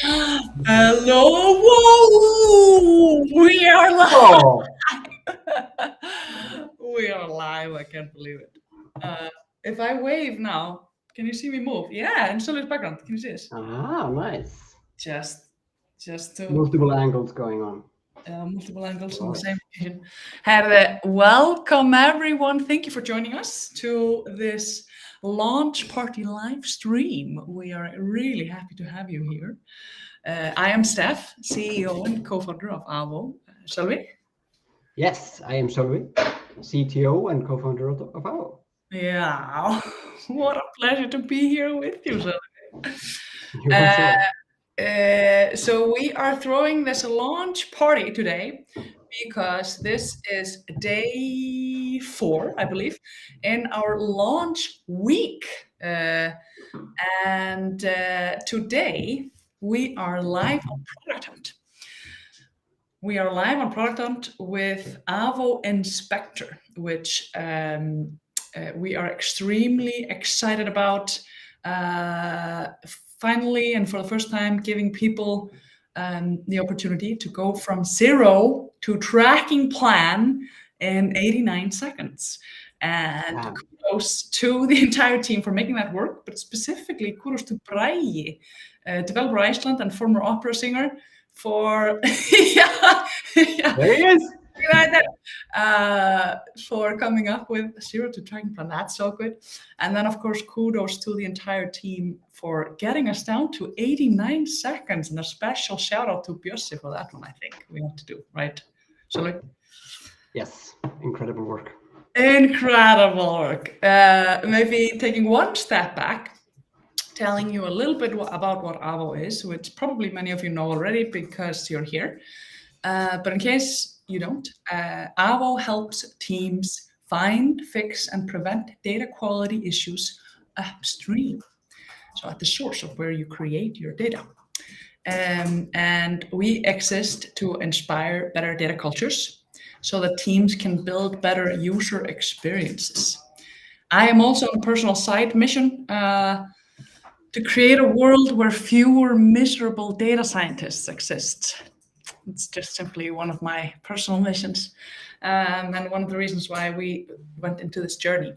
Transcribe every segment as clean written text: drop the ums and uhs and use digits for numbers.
Hello, whoa! We are live. Oh, We are live. I can't believe it. If I wave now, can you see me move? Yeah, in Sölvi's background. Can you see this? nice. Just to Multiple angles going on. multiple angles on Love the it. same occasion. Welcome everyone. Thank you for joining us to this launch party live stream. We are really happy to have you here. I am Stef, CEO and co-founder of Avo. Sölvi? Yes, I am Sölvi, CTO and co-founder of Avo. Yeah, what a pleasure to be here with you, Sölvi. You also. So we are throwing this launch party today because this is day 4, I believe, in our launch week. And today we are live on Product Hunt. We are live on Product Hunt with Avo Inspector, which we are extremely excited about. Finally, and for the first time, giving people the opportunity to go from 0 to tracking plan in 89 seconds. And Wow. kudos to the entire team for making that work, but specifically kudos to Bragi, developer Iceland and former opera singer, for yeah, There he is. for coming up with 0 to tracking plan. That's so good. And then, of course, kudos to the entire team for getting us down to 89 seconds. And a special shout out to Bjössi for that one, I think we have to do, right? Sölvi? Yes, incredible work. Incredible work. Maybe taking one step back, telling you a little bit about what Avo is, which probably many of you know already because you're here. But in case you don't, Avo helps teams find, fix, and prevent data quality issues upstream. So at the source of where you create your data. And we exist to inspire better data cultures so that teams can build better user experiences. I am also on a personal side mission to create a world where fewer miserable data scientists exist. It's just simply one of my personal missions, and one of the reasons why we went into this journey.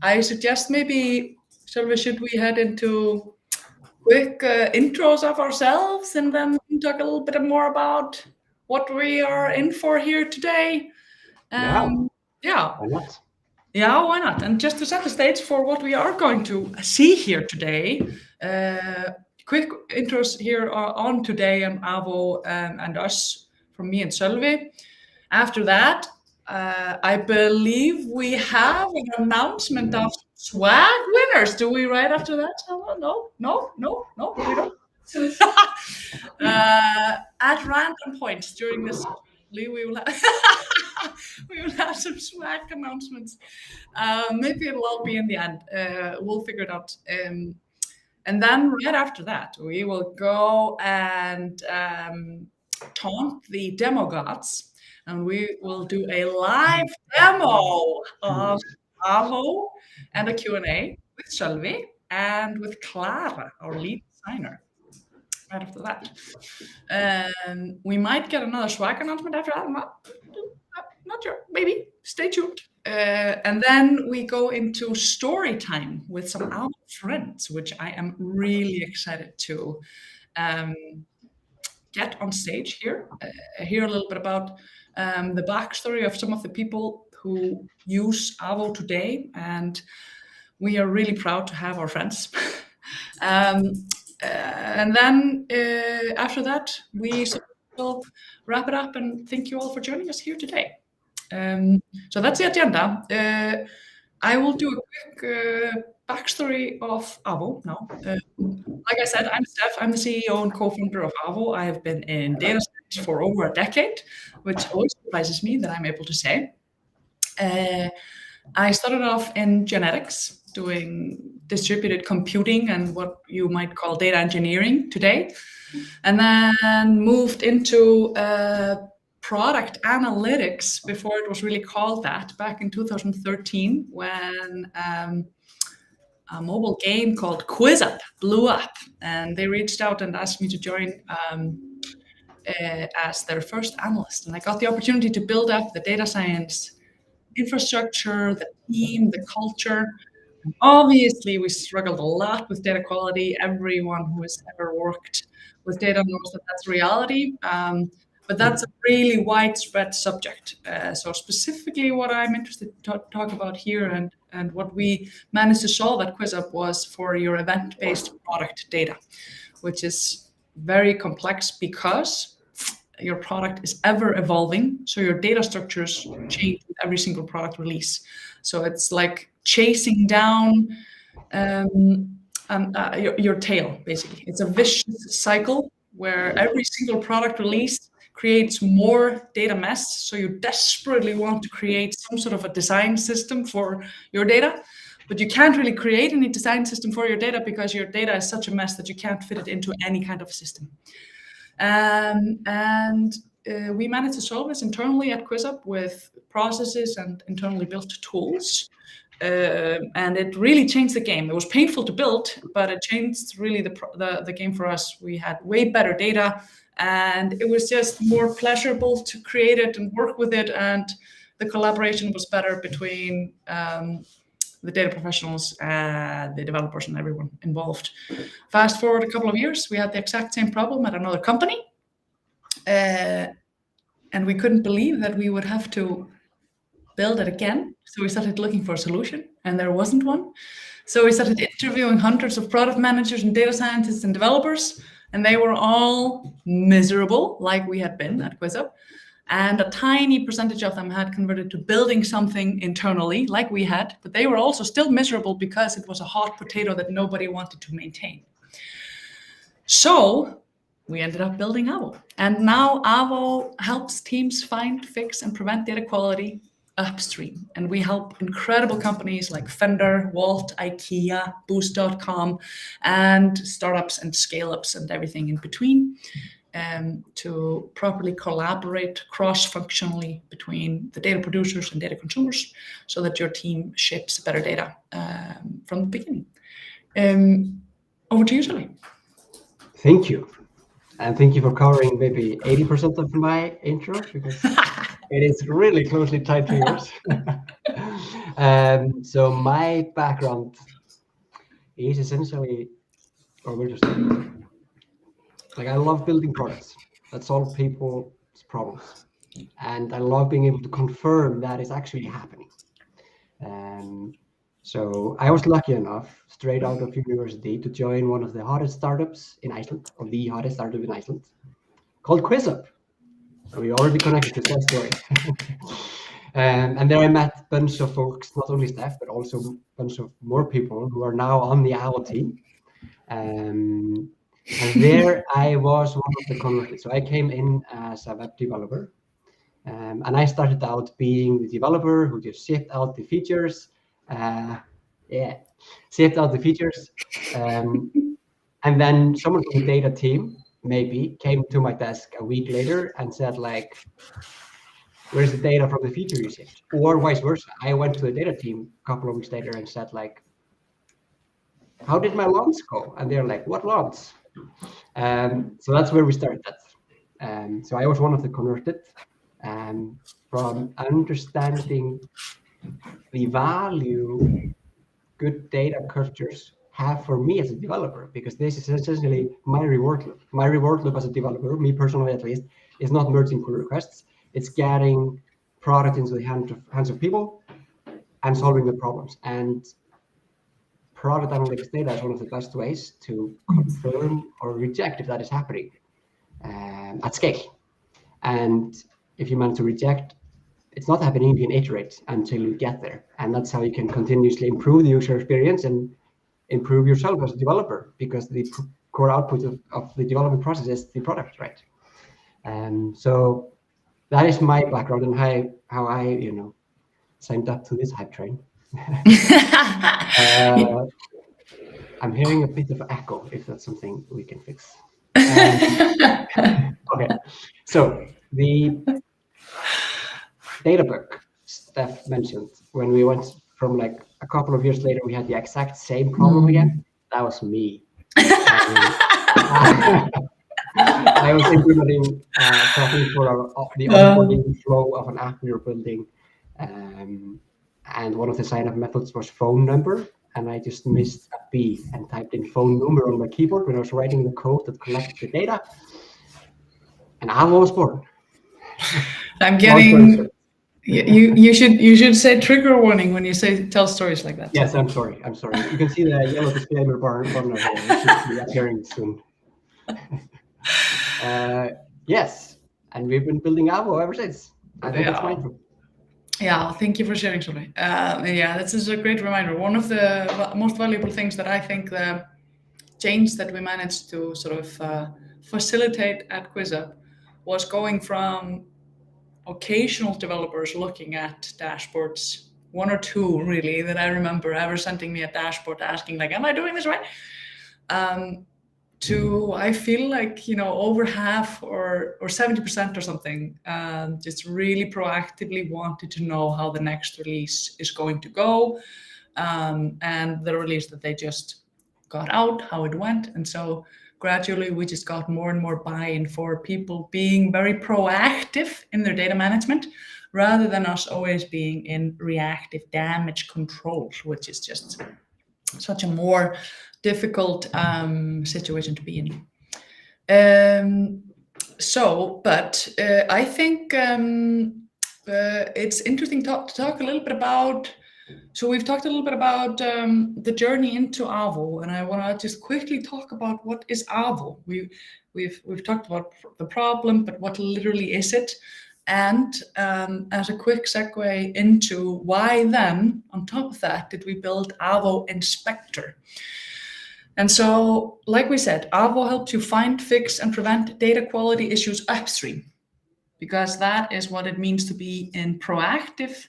I suggest maybe, Sölvi, should we head into quick intros of ourselves and then talk a little bit more about what we are in for here today? Yeah, Yeah. why not? Yeah, why not? And just to set the stage for what we are going to see here today, quick intros here on today and Avo and us from me and Sölvi. After that, I believe we have an announcement of swag winners. Do we right after that? No, we don't. At random points during this, we will have we will have some swag announcements. Maybe it'll all be in the end. We'll figure it out. And then right after that, we will go and taunt the demo gods, and we will do a live demo of Avo and a Q&A with Sölvi and with Clara, our lead designer. Right after that, we might get another swag announcement after that. I'm not sure. Maybe. Stay tuned. And then we go into story time with some Avo friends, which I am really excited to get on stage here. Hear a little bit about the backstory of some of the people who use Avo today, and we are really proud to have our friends. And then after that, we will wrap it up and thank you all for joining us here today. So that's the agenda. I will do a quick backstory of Avo now. Like I said, I'm Stef. I'm the CEO and co-founder of Avo. I have been in data science for over a decade, which always surprises me that I'm able to say. I started off in genetics, doing distributed computing and what you might call data engineering today, and then moved into product analytics before it was really called that back in 2013 when a mobile game called QuizUp blew up, and they reached out and asked me to join as their first analyst. And I got the opportunity to build up the data science infrastructure, the team, the culture. And obviously, we struggled a lot with data quality. Everyone who has ever worked with data knows that that's reality. But that's a really widespread subject. So specifically what I'm interested to talk about here and what we managed to solve at QuizUp was for your event-based product data, which is very complex because your product is ever evolving. So your data structures change with every single product release. So it's like chasing down your tail, basically. It's a vicious cycle where every single product release creates more data mess. So you desperately want to create some sort of a design system for your data, but you can't really create any design system for your data because your data is such a mess that you can't fit it into any kind of system. We managed to solve this internally at QuizUp with processes and internally built tools. And it really changed the game. It was painful to build, but it changed really the game for us. We had way better data, and it was just more pleasurable to create it and work with it. And the collaboration was better between the data professionals, the developers, and everyone involved. Fast forward a couple of years, we had the exact same problem at another company. And we couldn't believe that we would have to build it again. So we started looking for a solution, and there wasn't one. So we started interviewing hundreds of product managers and data scientists and developers, and they were all miserable, like we had been at QuizUp. And a tiny percentage of them had converted to building something internally, like we had, but they were also still miserable because it was a hot potato that nobody wanted to maintain. So we ended up building Avo. And now Avo helps teams find, fix, and prevent data quality upstream. And we help incredible companies like Fender, Walt, IKEA, Boost.com, and startups and scale-ups and everything in between to properly collaborate cross-functionally between the data producers and data consumers so that your team ships better data from the beginning. Over to you, Sölvi. Thank you. And thank you for covering maybe 80% of my intro, because it is really closely tied to yours. So my background is essentially, or we're just like, I love building products that solve people's problems. And I love being able to confirm that is actually happening. So I was lucky enough, straight out of university, to join one of the hottest startups in Iceland, or the hottest startup in Iceland, called QuizUp. So we already connected to that story. And there I met a bunch of folks, not only Stef, but also a bunch of more people who are now on the Avo team. And there I was one of the converted. So I came in as a web developer. And I started out being the developer who just shipped out the features. Shipped out the features. And then someone from the data team maybe came to my desk a week later and said, like, where's the data from the feature you shipped? Or vice versa. I went to the data team a couple of weeks later and said, like, how did my launch go? And they're like, what launch? So that's where we started that. So I was one of the converted from understanding the value good data cultures have for me as a developer, because this is essentially my reward loop. My reward loop as a developer, me personally at least, is not merging pull requests. It's getting product into the hands of people and solving the problems. And product analytics data is one of the best ways to confirm or reject if that is happening at scale. And if you manage to reject, it's not happening, you can iterate until you get there. And that's how you can continuously improve the user experience and improve yourself as a developer, because the core output of the development process is the product, right? So that is my background and how I signed up to this hype train. I'm hearing a bit of echo, if that's something we can fix. Okay, so the data book Stef mentioned, when we went from like a couple of years later, we had the exact same problem again. That was me. I was implementing tracking for the onboarding flow of an app we were building. And one of the sign-up methods was phone number. And I just missed a B and typed in phone number on my keyboard when I was writing the code that collected the data. And I was born. I'm getting... You should say trigger warning when you tell stories like that. Yes, I'm sorry. You can see the yellow disclaimer banner here. It should be appearing soon. Yes, and we've been building Avo ever since. I think it's mindful. Yeah, thank you for sharing, Sölvi. Yeah, this is a great reminder. One of the most valuable things that I think the change that we managed to sort of facilitate at QuizUp was going from occasional developers looking at dashboards, one or two really, that I remember ever sending me a dashboard asking like, am I doing this right? To, I feel like, over half or 70% or something, just really proactively wanted to know how the next release is going to go, and the release that they just got out, how it went. And so gradually we just got more and more buy-in for people being very proactive in their data management, rather than us always being in reactive damage control, which is just such a more difficult situation to be in. I think it's interesting to talk a little bit about. So we've talked a little bit about the journey into Avo, and I want to just quickly talk about what is Avo. We've talked about the problem, but what literally is it? And as a quick segue into why then, on top of that, did we build Avo Inspector? And so, like we said, Avo helps you find, fix, and prevent data quality issues upstream, because that is what it means to be in proactive,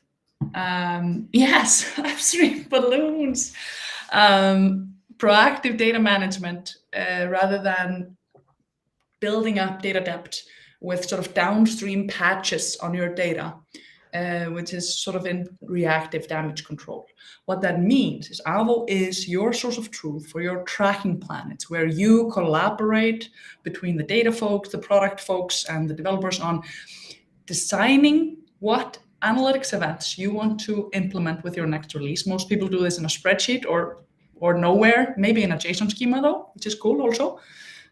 upstream balloons, proactive data management, rather than building up data debt with sort of downstream patches on your data, which is sort of in reactive damage control. What that means is Avo is your source of truth for your tracking plan. It's where you collaborate between the data folks, the product folks, and the developers on designing what analytics events you want to implement with your next release. Most people do this in a spreadsheet or nowhere, maybe in a JSON schema though, which is cool also.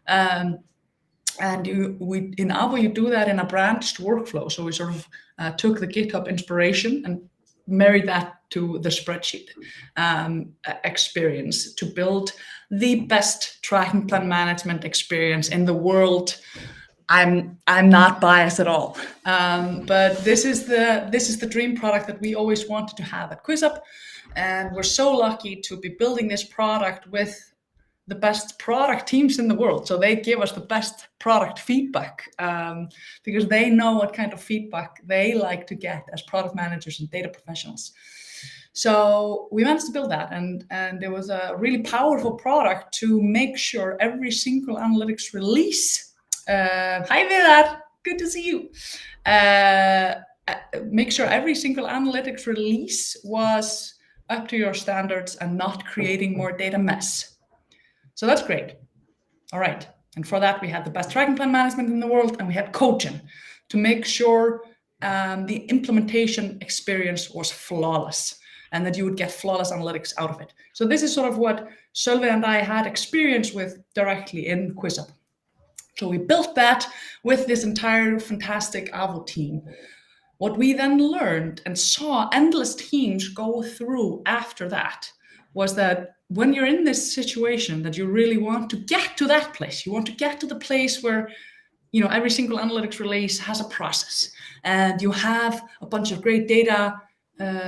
And in Avo, you do that in a branched workflow. So we sort of took the GitHub inspiration and married that to the spreadsheet experience to build the best tracking plan management experience in the world. I'm not biased at all, but this is the dream product that we always wanted to have at QuizUp, and we're so lucky to be building this product with the best product teams in the world. So they give us the best product feedback because they know what kind of feedback they like to get as product managers and data professionals. So we managed to build that, and it was a really powerful product to make sure every single analytics release. Hi Vidar, good to see you. Make sure every single analytics release was up to your standards and not creating more data mess. So that's great. All right. And for that, we had the best tracking plan management in the world, and we had Cogen to make sure the implementation experience was flawless and that you would get flawless analytics out of it. So this is sort of what Sölvi and I had experience with directly in QuizUp. So we built that with this entire fantastic Avo team. What we then learned and saw endless teams go through after that was that when you're in this situation that you really want to get to that place, you want to get to the place where, every single analytics release has a process and you have a bunch of great data,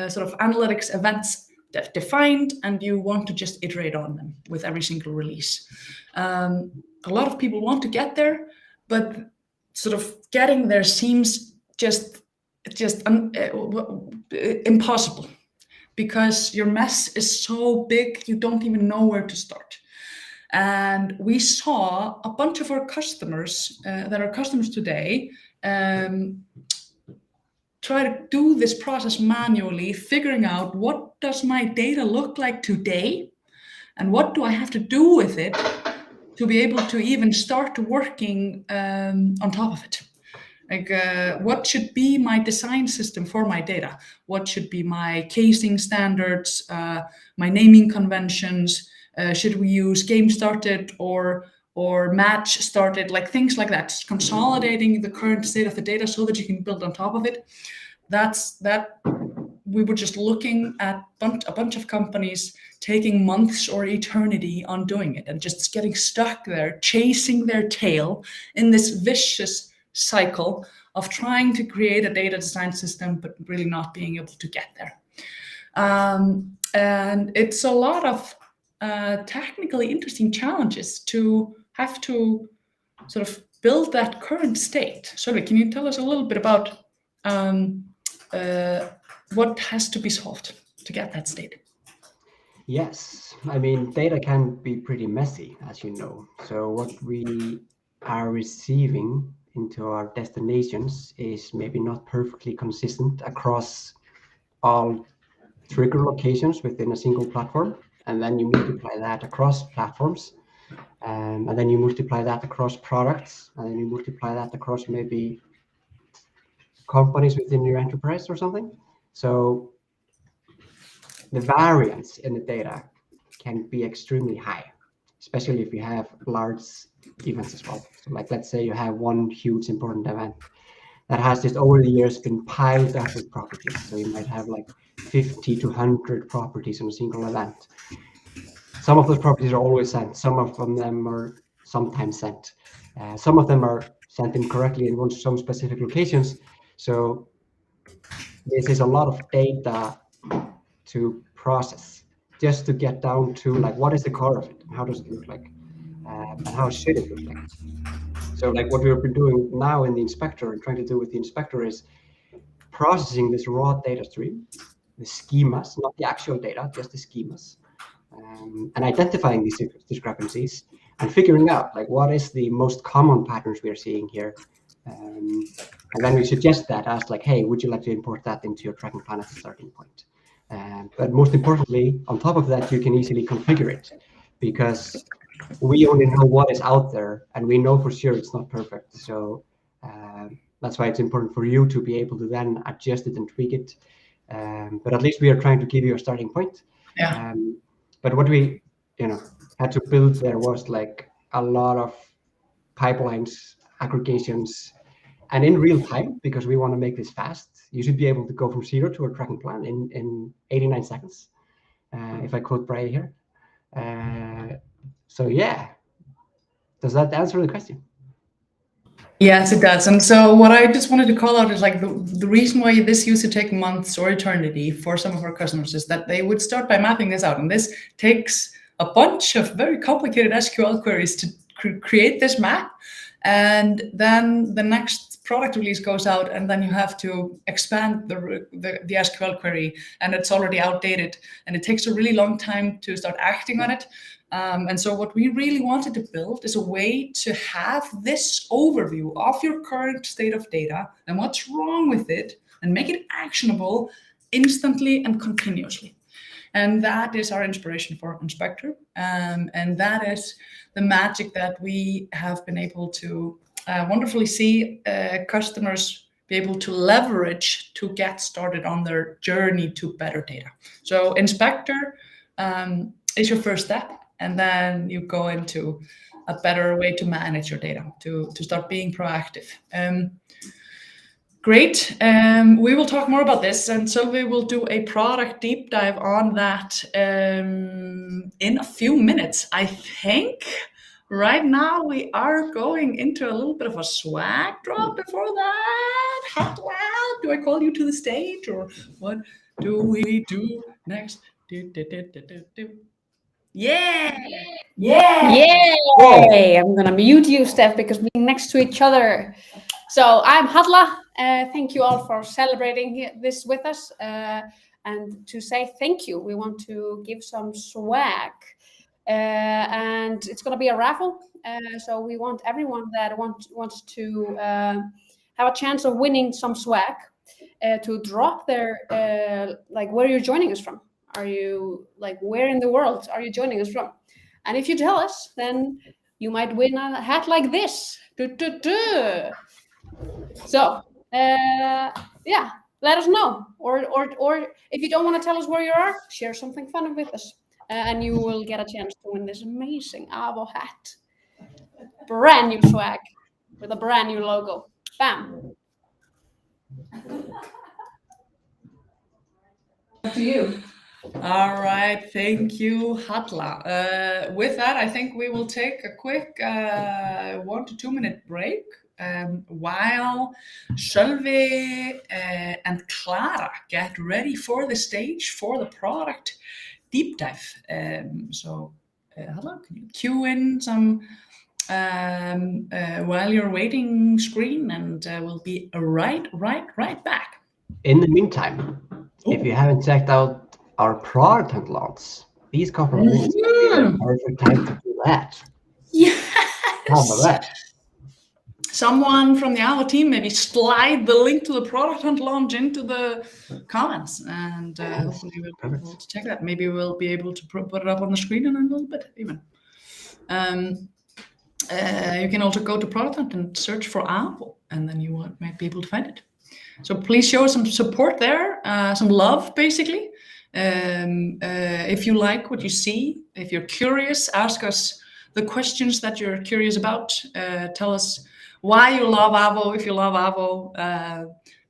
sort of analytics events defined, and you want to just iterate on them with every single release. A lot of people want to get there, but sort of getting there seems just impossible, because your mess is so big, you don't even know where to start. And we saw a bunch of our customers that are customers today try to do this process manually, figuring out what does my data look like today and what do I have to do with it to be able to even start working on top of it. Like, what should be my design system for my data? What should be my casing standards, my naming conventions? Should we use game started or match started, like things like that? Consolidating the current state of the data so that you can build on top of it. That we were just looking at a bunch of companies taking months or eternity on doing it and just getting stuck there, chasing their tail in this vicious cycle of trying to create a data design system, but really not being able to get there. And it's a lot of technically interesting challenges to have to sort of build that current state. Sölvi, can you tell us a little bit about what has to be solved to get that state? Yes, I mean, data can be pretty messy, as you know. So what we are receiving into our destinations is maybe not perfectly consistent across all trigger locations within a single platform. And then you multiply that across platforms. And then you multiply that across products. And then you multiply that across maybe companies within your enterprise or something. So the variance in the data can be extremely high, especially if you have large events as well. So like, let's say you have one huge important event that has just over the years been piled up with properties. So you might have like 50 to 100 properties in a single event. Some of those properties are always sent. Some of them are sometimes sent. Some of them are sent incorrectly in some specific locations. So this is a lot of data to process just to get down to like, what is the core of it? How does it look like? And how should it look like? So like what we've been doing now in the inspector and trying to do with the inspector is processing this raw data stream, the schemas, not the actual data, just the schemas, and identifying these discrepancies and figuring out like what is the most common patterns we are seeing here. And then we suggest that as like, hey, would you like to import that into your tracking plan as a starting point? But most importantly, on top of that, you can easily configure it because we only know what is out there and we know for sure it's not perfect. So that's why it's important for you to be able to then adjust it and tweak it. But at least we are trying to give you a starting point. Yeah. But what we had to build there was like a lot of pipelines, aggregations, and in real time, because we want to make this fast. You should be able to go from 0 to a tracking plan in 89 seconds, if I quote Bray here. So yeah, does that answer the question? Yes, it does. And so what I just wanted to call out is like the reason why this used to take months or eternity for some of our customers is that they would start by mapping this out. And this takes a bunch of very complicated SQL queries to create this map. And then the next product release goes out and then you have to expand the SQL query and it's already outdated and it takes a really long time to start acting on it. And so what we really wanted to build is a way to have this overview of your current state of data and what's wrong with it and make it actionable instantly and continuously. And that is our inspiration for Inspector. And that is the magic that we have been able to wonderfully see customers be able to leverage to get started on their journey to better data. So Inspector is your first step. And then you go into a better way to manage your data, to start being proactive. Great. We will talk more about this, and Sölvi will do a product deep dive on that in a few minutes, I think. Right now, we are going into a little bit of a swag drop before that. Hotwell, do I call you to the stage, or what do we do next? Yeah. Yay! I'm gonna mute you, Stef, because we're next to each other. So I'm Halla. Thank you all for celebrating this with us. And to say thank you, we want to give some swag. And it's gonna be a raffle. So we want everyone that wants to have a chance of winning some swag to drop their like where you're joining us from. Are you like where in the world are you joining us from? And if you tell us, then you might win a hat like this. So yeah, let us know. Or if you don't want to tell us where you are, share something fun with us, and you will get a chance to win this amazing Avo hat. Brand new swag with a brand new logo. Bam. Up to you. All right, thank you, Halla. With that, I think we will take a quick 1 to 2 minute break while Sölvi and Clara get ready for the stage for the product deep dive. So, Halla, can you cue in some while you're waiting screen, and we'll be right back. In the meantime, if you haven't checked out our product launch, these couple of minutes would be the perfect time to do that. Yes. How about that? Someone from the Avo team maybe slide the link to the product hunt launch into the comments, and hopefully we'll be able to check that. Maybe we'll be able to put it up on the screen in a little bit even. You can also go to product hunt and search for Avo, and then you might be able to find it. So please show some support there, some love basically. If you like what you see, if you're curious, ask us the questions that you're curious about. Tell us why you love Avo, if you love Avo.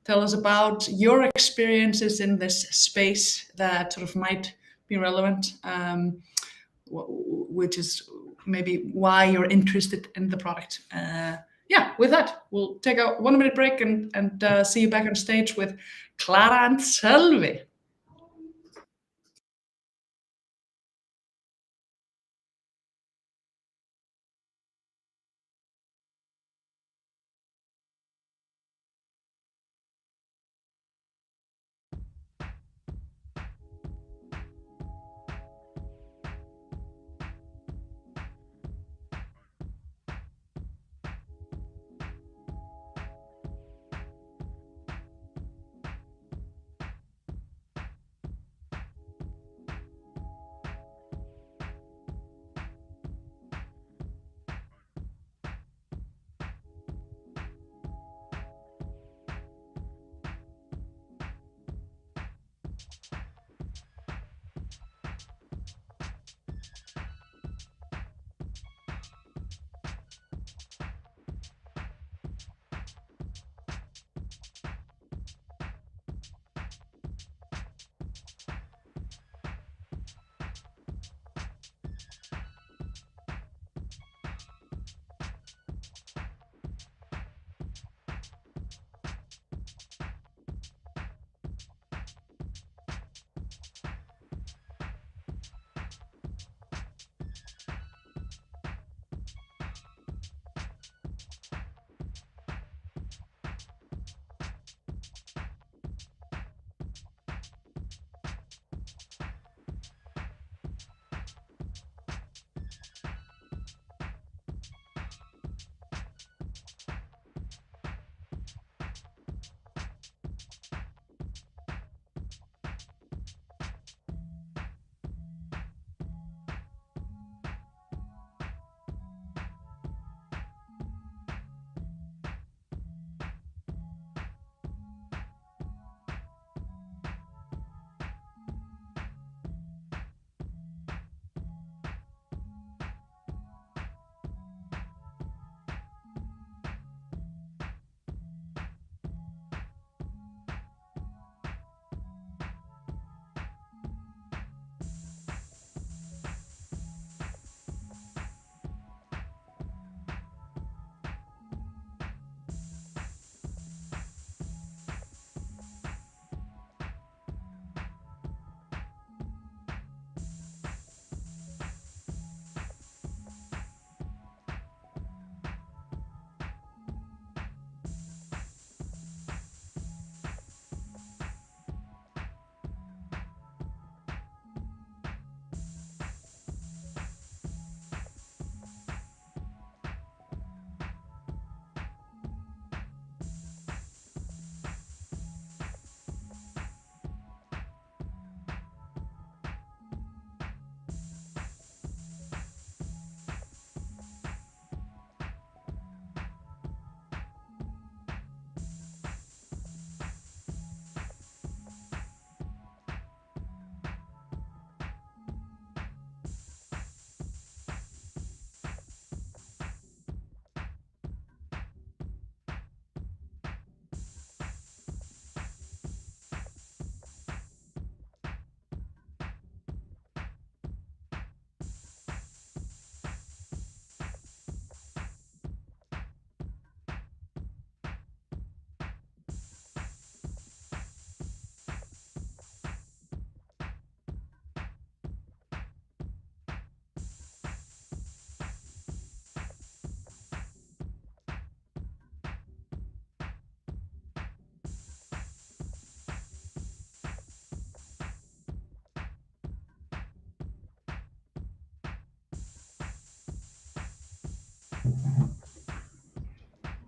Tell us about your experiences in this space that sort of might be relevant, which is maybe why you're interested in the product. Yeah, with that, we'll take a 1 minute break and see you back on stage with Clara and Sölvi.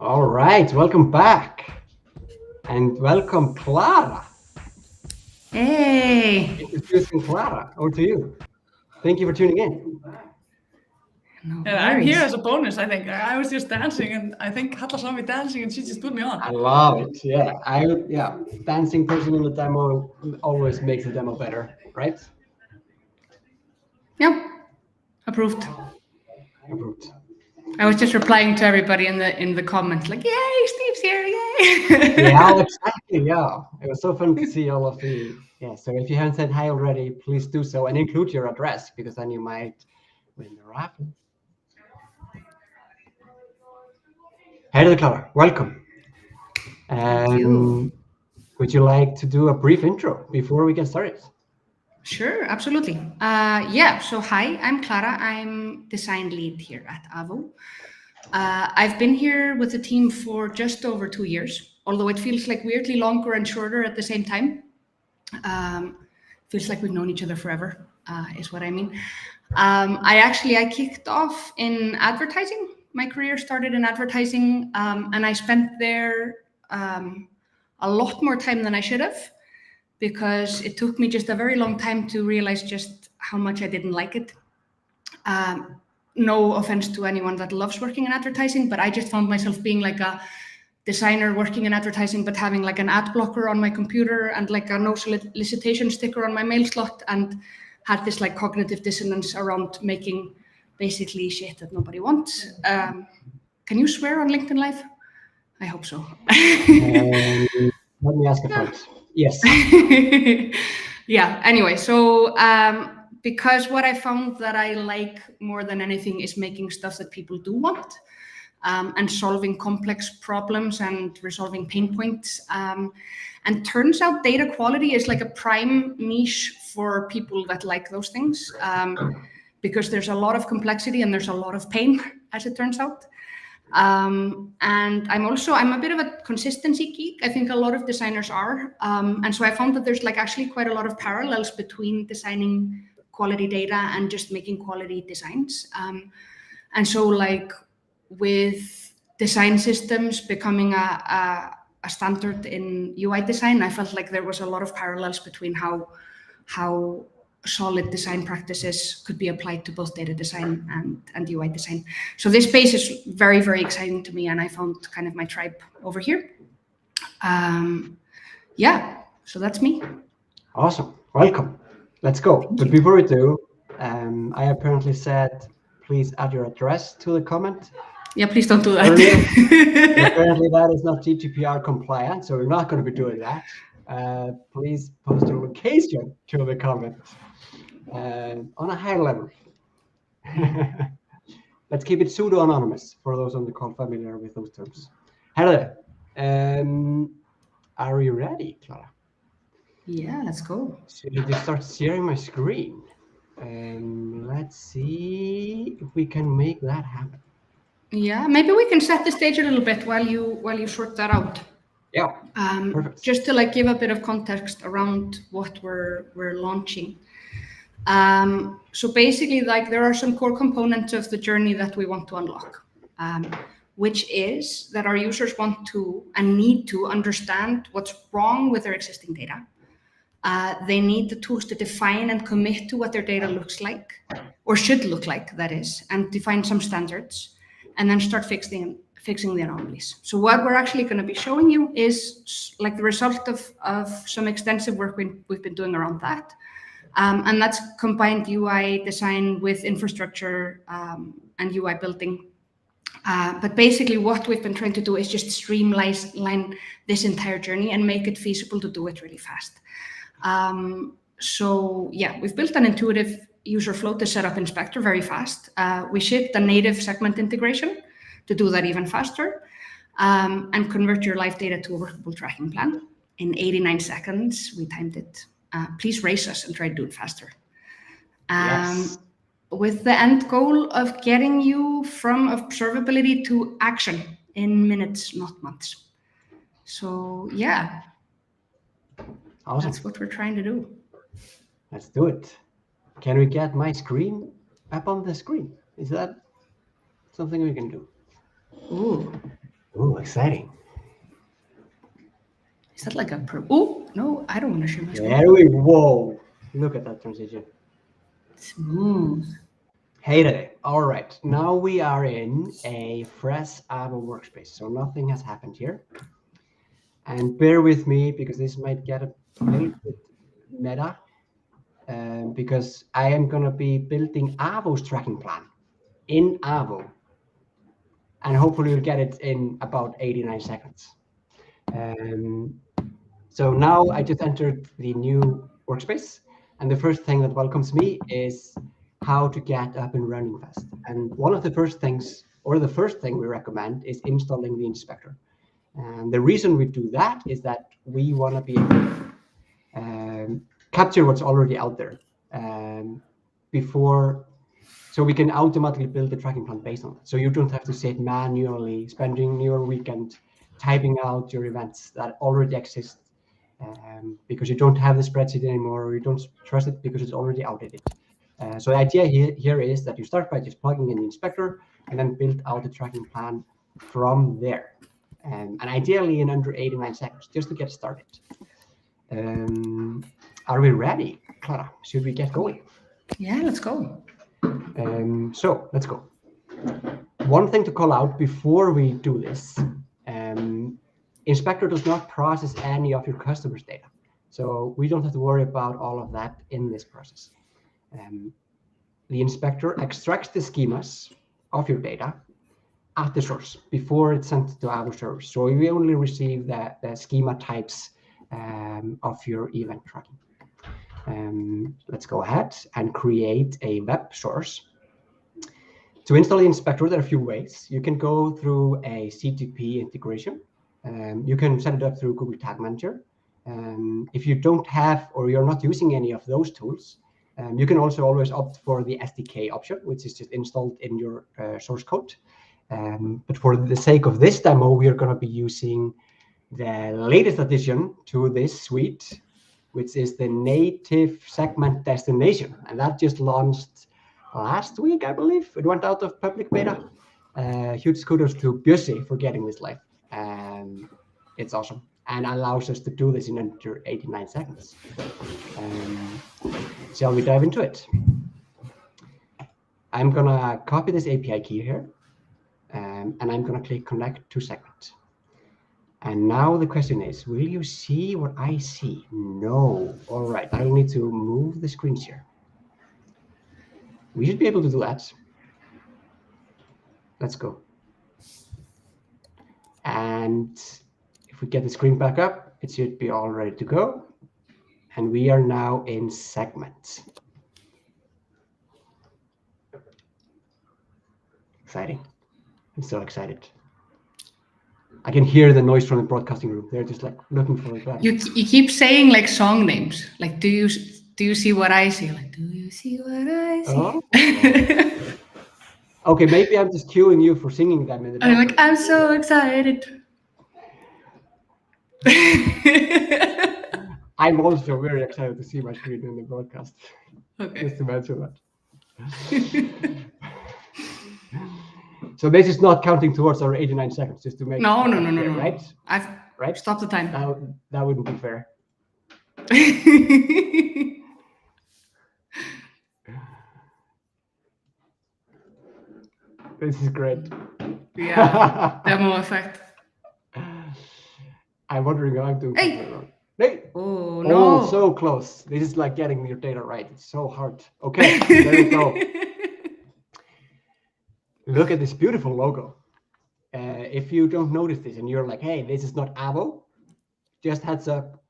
All right, welcome back. And welcome, Clara. Hey. Introducing Clara, over to you. Thank you for tuning in. No I'm here as a bonus, I think. I was just dancing, and I think Halla saw me dancing, and she just put me on. I love it. Yeah, dancing person in the demo always makes the demo better, right? Yep. Approved. Approved. I was just replying to everybody in the comments, like, "Yay, Steve's here! Yay!" Yeah, exactly. Yeah, it was so fun to see all of the. Yeah, so if you haven't said hi already, please do so and include your address, because then you might win the raffle. Hey, Clara, welcome. Thank you. Would you like to do a brief intro before we get started? Sure, absolutely. Yeah, so hi, I'm Clara. I'm design lead here at Avo. I've been here with the team for just over 2 years, although it feels like weirdly longer and shorter at the same time. Feels like we've known each other forever, is what I mean. I kicked off in advertising. My career started in advertising, and I spent there a lot more time than I should have, because it took me just a very long time to realize just how much I didn't like it. No offense to anyone that loves working in advertising, but I just found myself being like a designer working in advertising, but having like an ad blocker on my computer and like a no solicitation sticker on my mail slot, and had this like cognitive dissonance around making basically shit that nobody wants. Can you swear on LinkedIn Live? I hope so. Let me ask a friend. Yes. Yeah, anyway, so because what I found that I like more than anything is making stuff that people do want, and solving complex problems and resolving pain points. And turns out data quality is like a prime niche for people that like those things, because there's a lot of complexity and there's a lot of pain, as it turns out. And I'm a bit of a consistency geek. I think a lot of designers are. And so I found that there's like actually quite a lot of parallels between designing quality data and just making quality designs. And so like with design systems becoming a standard in UI design, I felt like there was a lot of parallels between how solid design practices could be applied to both data design and UI design. So this space is very, very exciting to me, and I found kind of my tribe over here. Yeah, so that's me. Awesome, welcome. Let's go. But before we do, I apparently said, please add your address to the comment. Yeah, please don't do that. Apparently that is not GDPR compliant, so we're not going to be doing that. Please post your location to the comment on a high level. Let's keep it pseudo-anonymous for those on the call familiar with those terms. Hello. Are you ready, Clara? Yeah, let's go. So you just start sharing my screen. Let's see if we can make that happen. Yeah, maybe we can set the stage a little bit while you sort that out. Yeah, perfect. Just to like give a bit of context around what we're launching. So basically, like there are some core components of the journey that we want to unlock, which is that our users want to and need to understand what's wrong with their existing data. They need the tools to define and commit to what their data looks like, or should look like, that is, and define some standards, and then start fixing the anomalies. So what we're actually going to be showing you is like the result of some extensive work we've been doing around that. And that's combined UI design with infrastructure and UI building. But basically what we've been trying to do is just streamline this entire journey and make it feasible to do it really fast. So yeah, we've built an intuitive user flow to set up Inspector very fast. We shipped a native segment integration to do that even faster, and convert your live data to a workable tracking plan. In 89 seconds, we timed it. Please race us and try to do it faster. Yes. With the end goal of getting you from observability to action in minutes, not months. So yeah, Awesome. That's what we're trying to do. Let's do it. Can we get my screen up on the screen? Is that something we can do? Ooh. Oh, exciting. Is that like a oh, no, I don't want to share my screen. There we whoa. Look at that transition. Smooth. Hey there. All right. Now we are in a fresh Avo workspace. So nothing has happened here. And bear with me because this might get a little bit meta. Because I am going to be building Avo's tracking plan in Avo. And hopefully we'll get it in about 89 seconds. So now I just entered the new workspace. And the first thing that welcomes me is how to get up and running fast. And one of the first things, or the first thing we recommend, is installing the inspector. And the reason we do that is that we want to be able to capture what's already out there before, so we can automatically build the tracking plan based on it. So you don't have to sit manually, spending your weekend typing out your events that already exist because you don't have the spreadsheet anymore, or you don't trust it because it's already outdated. So the idea here is that you start by just plugging in the inspector and then build out the tracking plan from there. And ideally in under 89 seconds, just to get started. Are we ready, Clara? Should we get going? Yeah, let's go. So let's go. One thing to call out before we do this, Inspector does not process any of your customers' data. So we don't have to worry about all of that in this process. The Inspector extracts the schemas of your data at the source before it's sent to our servers. So we only receive the schema types of your event tracking. Let's go ahead and create a web source. To install the inspector, there are a few ways. You can go through a CTP integration. You can set it up through Google Tag Manager. If you don't have, or you're not using any of those tools, you can also always opt for the SDK option, which is just installed in your source code. But for the sake of this demo, we are going to be using the latest addition to this suite, which is the native segment destination. And that just launched last week, I believe. It went out of public beta. Huge kudos to Bjössi for getting this live. It's awesome and allows us to do this in under 89 seconds. Shall we dive into it? I'm gonna copy this API key here, and I'm gonna click connect to segment. And now the question is, will you see what I see? No. All right, I'll need to move the screen share. We should be able to do that. Let's go. And if we get the screen back up, it should be all ready to go. And we are now in segment. Exciting. I'm so excited. I can hear the noise from the broadcasting room. They're just like looking for a button. You keep saying like song names. Like, do you see what I see? Like, do you see what I see? Oh. Okay, maybe I'm just cueing you for singing them in the background. I'm like, I'm so excited. I'm also very excited to see my screen in the broadcast. Okay. Just to mention that. So this is not counting towards our 89 seconds, just to make No, right? I've stopped the time. That wouldn't be fair. This is great. Yeah, demo effect. I'm wondering how I'm doing. Hey! Hey! Oh, no. Oh, so close. This is like getting your data right. It's so hard. Okay, there we go. Look at this beautiful logo. If you don't notice this and you're like, hey, this is not Avo, just heads up,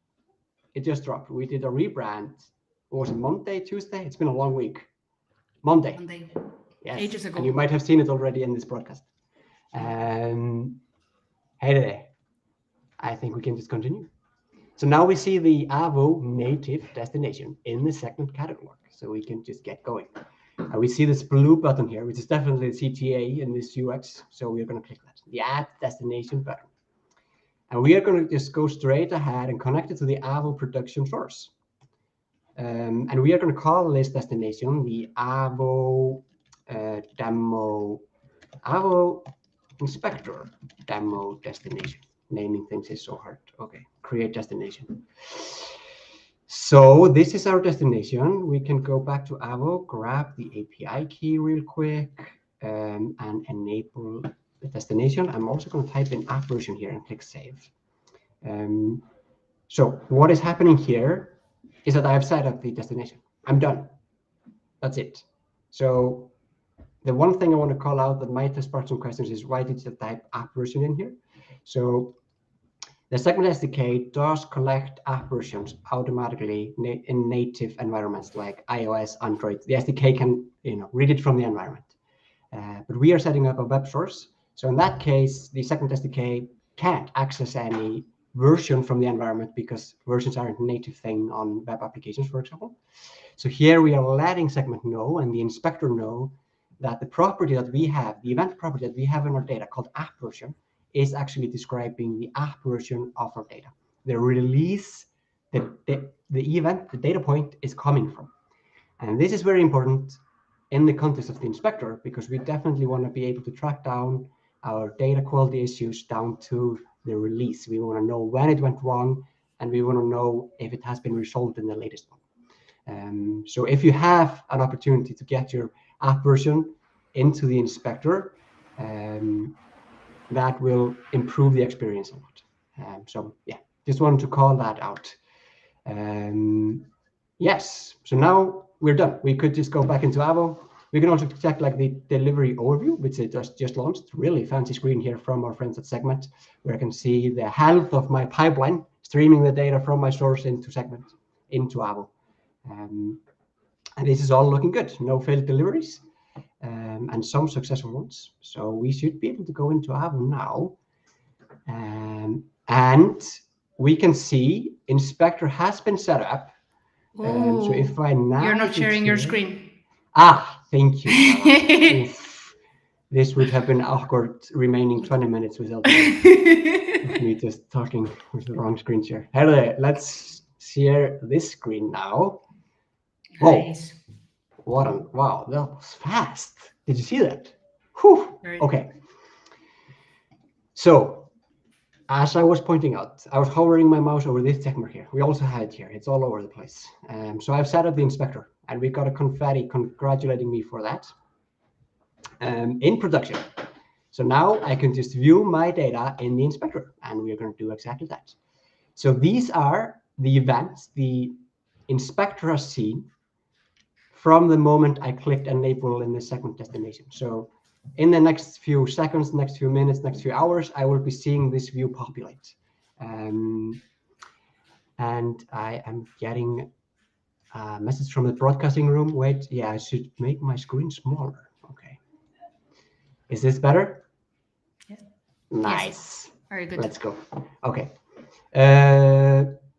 it just dropped. We did a rebrand. What was it, Monday, Tuesday? It's been a long week. Monday. Yes. Ages ago. And you might have seen it already in this broadcast. Hey there. I think we can just continue. So now we see the Avo native destination in the segment catalog. So we can just get going. We see this blue button here, which is definitely the CTA in this UX. So we're going to click that, the add destination button. And we are going to just go straight ahead and connect it to the Avo production source. And we are going to call this destination the Avo demo, Avo inspector demo destination. Naming things is so hard. Okay, create destination. So this is our destination. We can go back to Avo, grab the API key real quick, and enable the destination. I'm also going to type in app version here and click save. So what is happening here is that I have set up the destination. I'm done. That's it. So the one thing I want to call out that might have sparked some questions is why did you type app version in here? So the segment SDK does collect app versions automatically in native environments like iOS, Android. The SDK can read it from the environment. But we are setting up a web source. So in that case, the segment SDK can't access any version from the environment because versions aren't a native thing on web applications, for example. So here we are letting segment know and the inspector know that the property that we have, the event property that we have in our data called app version, is actually describing the app version of our data. The release, the event, the data point is coming from. And this is very important in the context of the inspector, because we definitely want to be able to track down our data quality issues down to the release. We want to know when it went wrong, and we want to know if it has been resolved in the latest one. So if you have an opportunity to get your app version into the inspector, that will improve the experience a lot. So yeah, just wanted to call that out. Yes, so now we're done. We could just go back into Avo. We can also check like the delivery overview, which it just launched. Really fancy screen here from our friends at Segment, where I can see the health of my pipeline, streaming the data from my source into Segment, into Avo. And this is all looking good. No failed deliveries, and some successful ones. So we should be able to go into Avo now. And we can see inspector has been set up. So if I now you're not sharing your screen. Thank you. This would have been awkward remaining 20 minutes without me just talking with the wrong screen share. Hello, let's share this screen now. Nice. Wow, that was fast. Did you see that? Whew. Okay. So as I was pointing out, I was hovering my mouse over this checkmark here. We also have it here. It's all over the place. So I've set up the inspector, and we got a confetti congratulating me for that in production. So now I can just view my data in the inspector, and we're going to do exactly that. So these are the events the inspector has seen from the moment I clicked enable in the segment destination. So in the next few seconds, next few minutes, next few hours, I will be seeing this view populate. And I am getting a message from the broadcasting room. Wait, yeah, I should make my screen smaller. Okay. Is this better? Yeah. Nice. Yes. Very good. Let's go. Okay.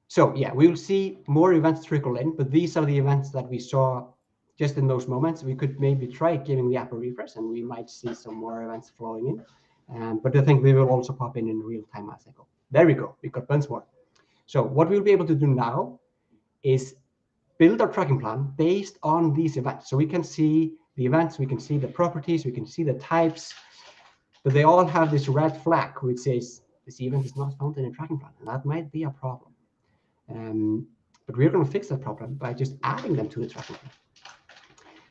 So yeah, we will see more events trickle in, but these are the events that we saw just in those moments. We could maybe try giving the app a refresh, and we might see some more events flowing in. But I think they will also pop in real time as I go. There we go. We got bunch more. So what we'll be able to do now is build our tracking plan based on these events. So we can see the events, we can see the properties, we can see the types, but they all have this red flag which says this event is not found in a tracking plan, and that might be a problem. But we're going to fix that problem by just adding them to the tracking plan.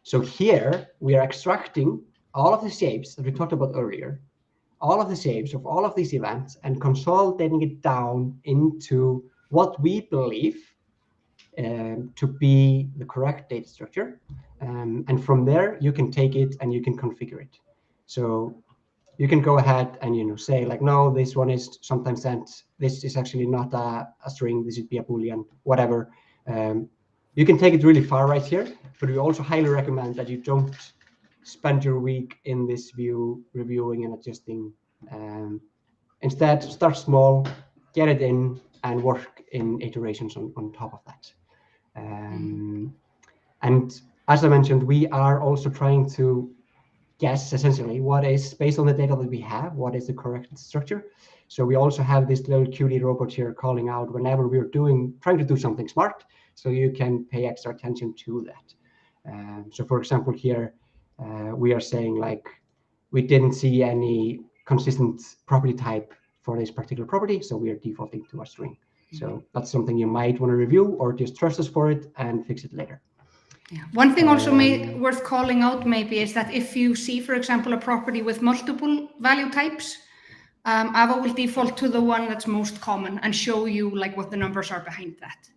So here we are extracting all of the shapes that we talked about earlier, all of the shapes of all of these events, and consolidating it down into what we believe to be the correct data structure. And from there, you can take it and you can configure it. So you can go ahead and say like, no, this one is sometimes sent. This is actually not a string. This should be a Boolean, whatever. You can take it really far right here, but we also highly recommend that you don't spend your week in this view reviewing and adjusting. Instead, start small, get it in, and work in iterations on top of that. And as I mentioned, we are also trying to guess essentially what is, based on the data that we have, what is the correct structure. So we also have this little cutie robot here calling out whenever we're trying to do something smart, so you can pay extra attention to that. So for example, here we are saying like we didn't see any consistent property type for this particular property, so we are defaulting to a string. So that's something you might want to review, or just trust us for it and fix it later. Yeah. One thing also worth calling out maybe is that if you see, for example, a property with multiple value types, Avo will default to the one that's most common and show you like what the numbers are behind that.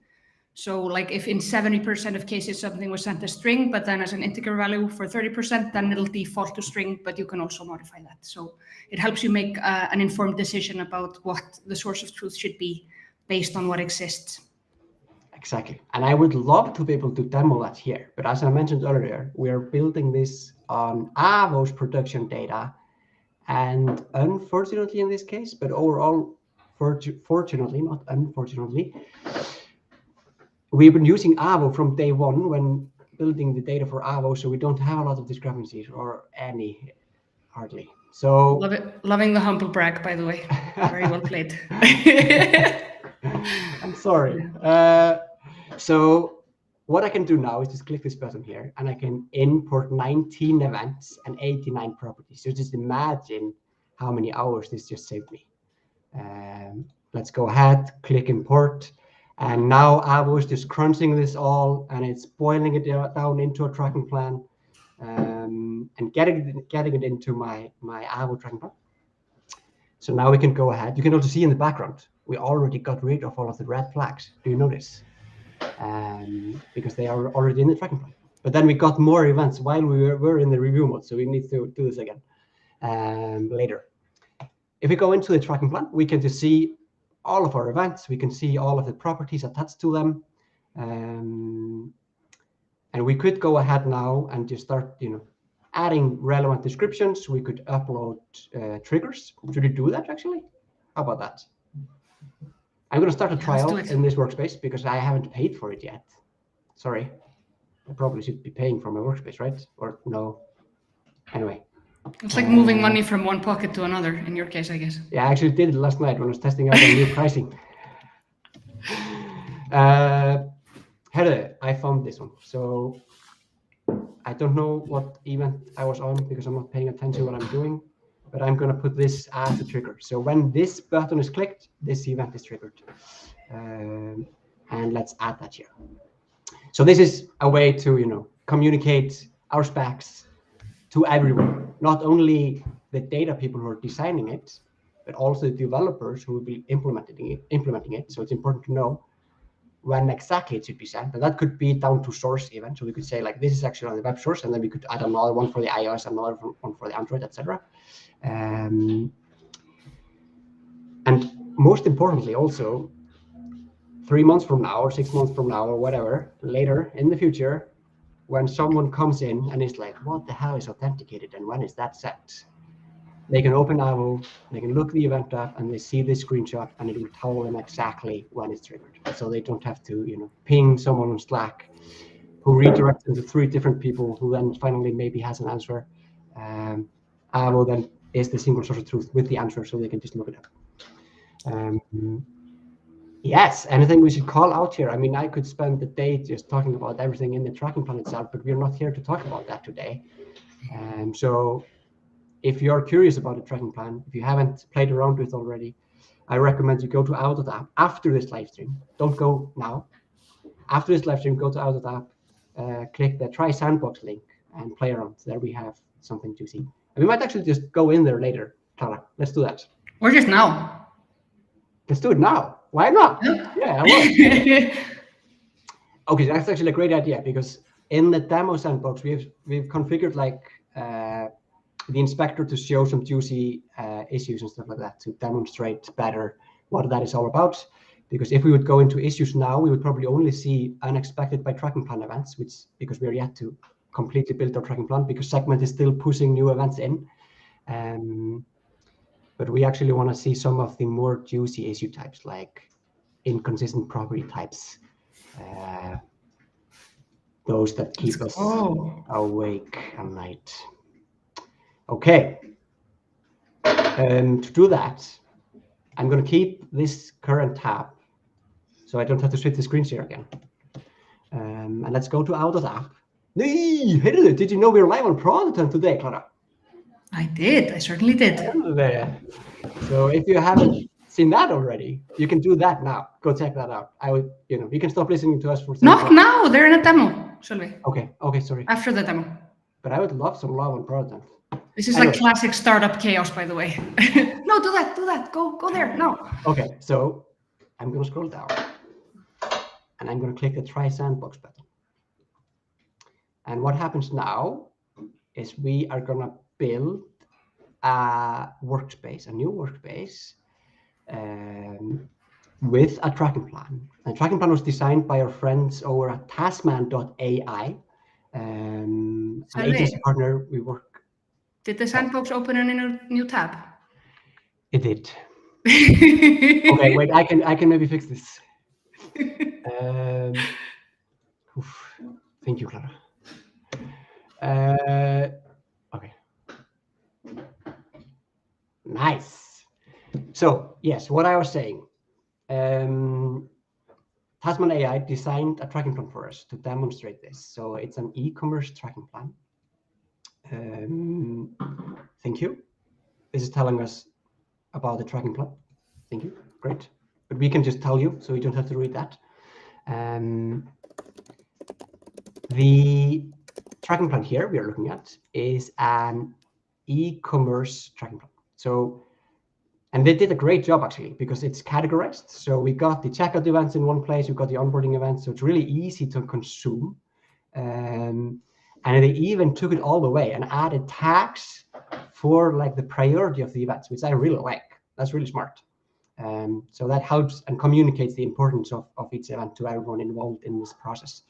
So like if in 70% of cases something was sent as string, but then as an integer value for 30%, then it'll default to string, but you can also modify that. So it helps you make an informed decision about what the source of truth should be based on what exists. Exactly. And I would love to be able to demo that here. But as I mentioned earlier, we are building this on Avo's production data. And unfortunately in this case, but overall, fortunately, not unfortunately, we've been using Avo from day one when building the data for Avo, so we don't have a lot of discrepancies or any, hardly. So Love it. Loving the humble brag, by the way. Very well played. I'm sorry. So what I can do now is just click this button here, and I can import 19 events and 89 properties. So just imagine how many hours this just saved me. Let's go ahead, click import. And now Avo is just crunching this all, and it's boiling it down into a tracking plan, and getting it into my Avo tracking plan. So now we can go ahead. You can also see in the background, we already got rid of all of the red flags. Do you notice? Because they are already in the tracking plan. But then we got more events while we were in the review mode, so we need to do this again later. If we go into the tracking plan, we can just see all of our events. We can see all of the properties attached to them. And we could go ahead now and just start, adding relevant descriptions. We could upload triggers. Should we do that actually? How about that? I'm going to start a trial in this workspace because I haven't paid for it yet. Sorry. I probably should be paying for my workspace, right? Or no. Anyway. It's like moving money from one pocket to another, in your case, I guess. Yeah, I actually did it last night when I was testing out the new pricing. Here, I found this one. So I don't know what event I was on because I'm not paying attention to what I'm doing, but I'm going to put this as a trigger. So when this button is clicked, this event is triggered. And let's add that here. So this is a way to, communicate our specs to everyone, not only the data people who are designing it, but also the developers who will be implementing it. So it's important to know when exactly it should be sent. And that could be down to source even. So we could say like, this is actually on the web source, and then we could add another one for the iOS, another one for the Android, etc. And most importantly, also 3 months from now or 6 months from now or whatever, later in the future, when someone comes in and is like, what the hell is authenticated and when is that set? They can open Avo, they can look the event up, and they see this screenshot, and it will tell them exactly when it's triggered. So they don't have to, ping someone on Slack who redirects into 3 different people who then finally maybe has an answer. Avo then is the single source of truth with the answer, so they can just look it up. Yes, anything we should call out here? I mean, I could spend the day just talking about everything in the tracking plan itself, but we're not here to talk about that today. So if you're curious about the tracking plan, if you haven't played around with it already, I recommend you go to Avo.app after this live stream. Don't go now. After this live stream, go to Avo.app, click the Try Sandbox link and play around. There we have something to see. And we might actually just go in there later, Clara. Let's do that. Or just now. Let's do it now. Why not? Yeah, I will. Okay, that's actually a great idea, because in the demo sandbox, we've configured like the inspector to show some juicy issues and stuff like that to demonstrate better what that is all about. Because if we would go into issues now, we would probably only see unexpected by tracking plan events, because we are yet to completely build our tracking plan, because Segment is still pushing new events in. But we actually want to see some of the more juicy issue types, like inconsistent property types, those that keep us awake at night. Okay, to do that, I'm going to keep this current tab, so I don't have to switch the screen share again. And let's go to Avo.app. Hey, did you know we're live on Product today, Clara? I did. I certainly did. There. So if you haven't seen that already, you can do that now. Go check that out. I would, you can stop listening to us for 10 Not seconds. now. They're in a demo, Sölvi. Okay, sorry. After the demo. But I would love some love on product. This is like classic startup chaos, by the way. No, do that. Go there. No. Okay, so I'm gonna scroll down and I'm gonna click the try sandbox button. And what happens now is we are gonna build a workspace, a new workspace with a tracking plan. And tracking plan was designed by our friends over at Tasman.ai, an agency partner we work. Did the sandbox open in a new tab? It did. Okay, wait, I can maybe fix this. Thank you, Clara. Okay. Nice. So yes, what I was saying, Tasman AI designed a tracking plan for us to demonstrate this. So it's an e-commerce tracking plan. Thank you. This is telling us about the tracking plan. Thank you. Great. But we can just tell you, so you don't have to read that. The tracking plan here we are looking at is an e-commerce tracking plan. So, and they did a great job actually, because it's categorized. So we got the checkout events in one place, we got the onboarding events. So it's really easy to consume. And they even took it all the way and added tags for like the priority of the events, which I really like. That's really smart. So that helps and communicates the importance of each event to everyone involved in this process.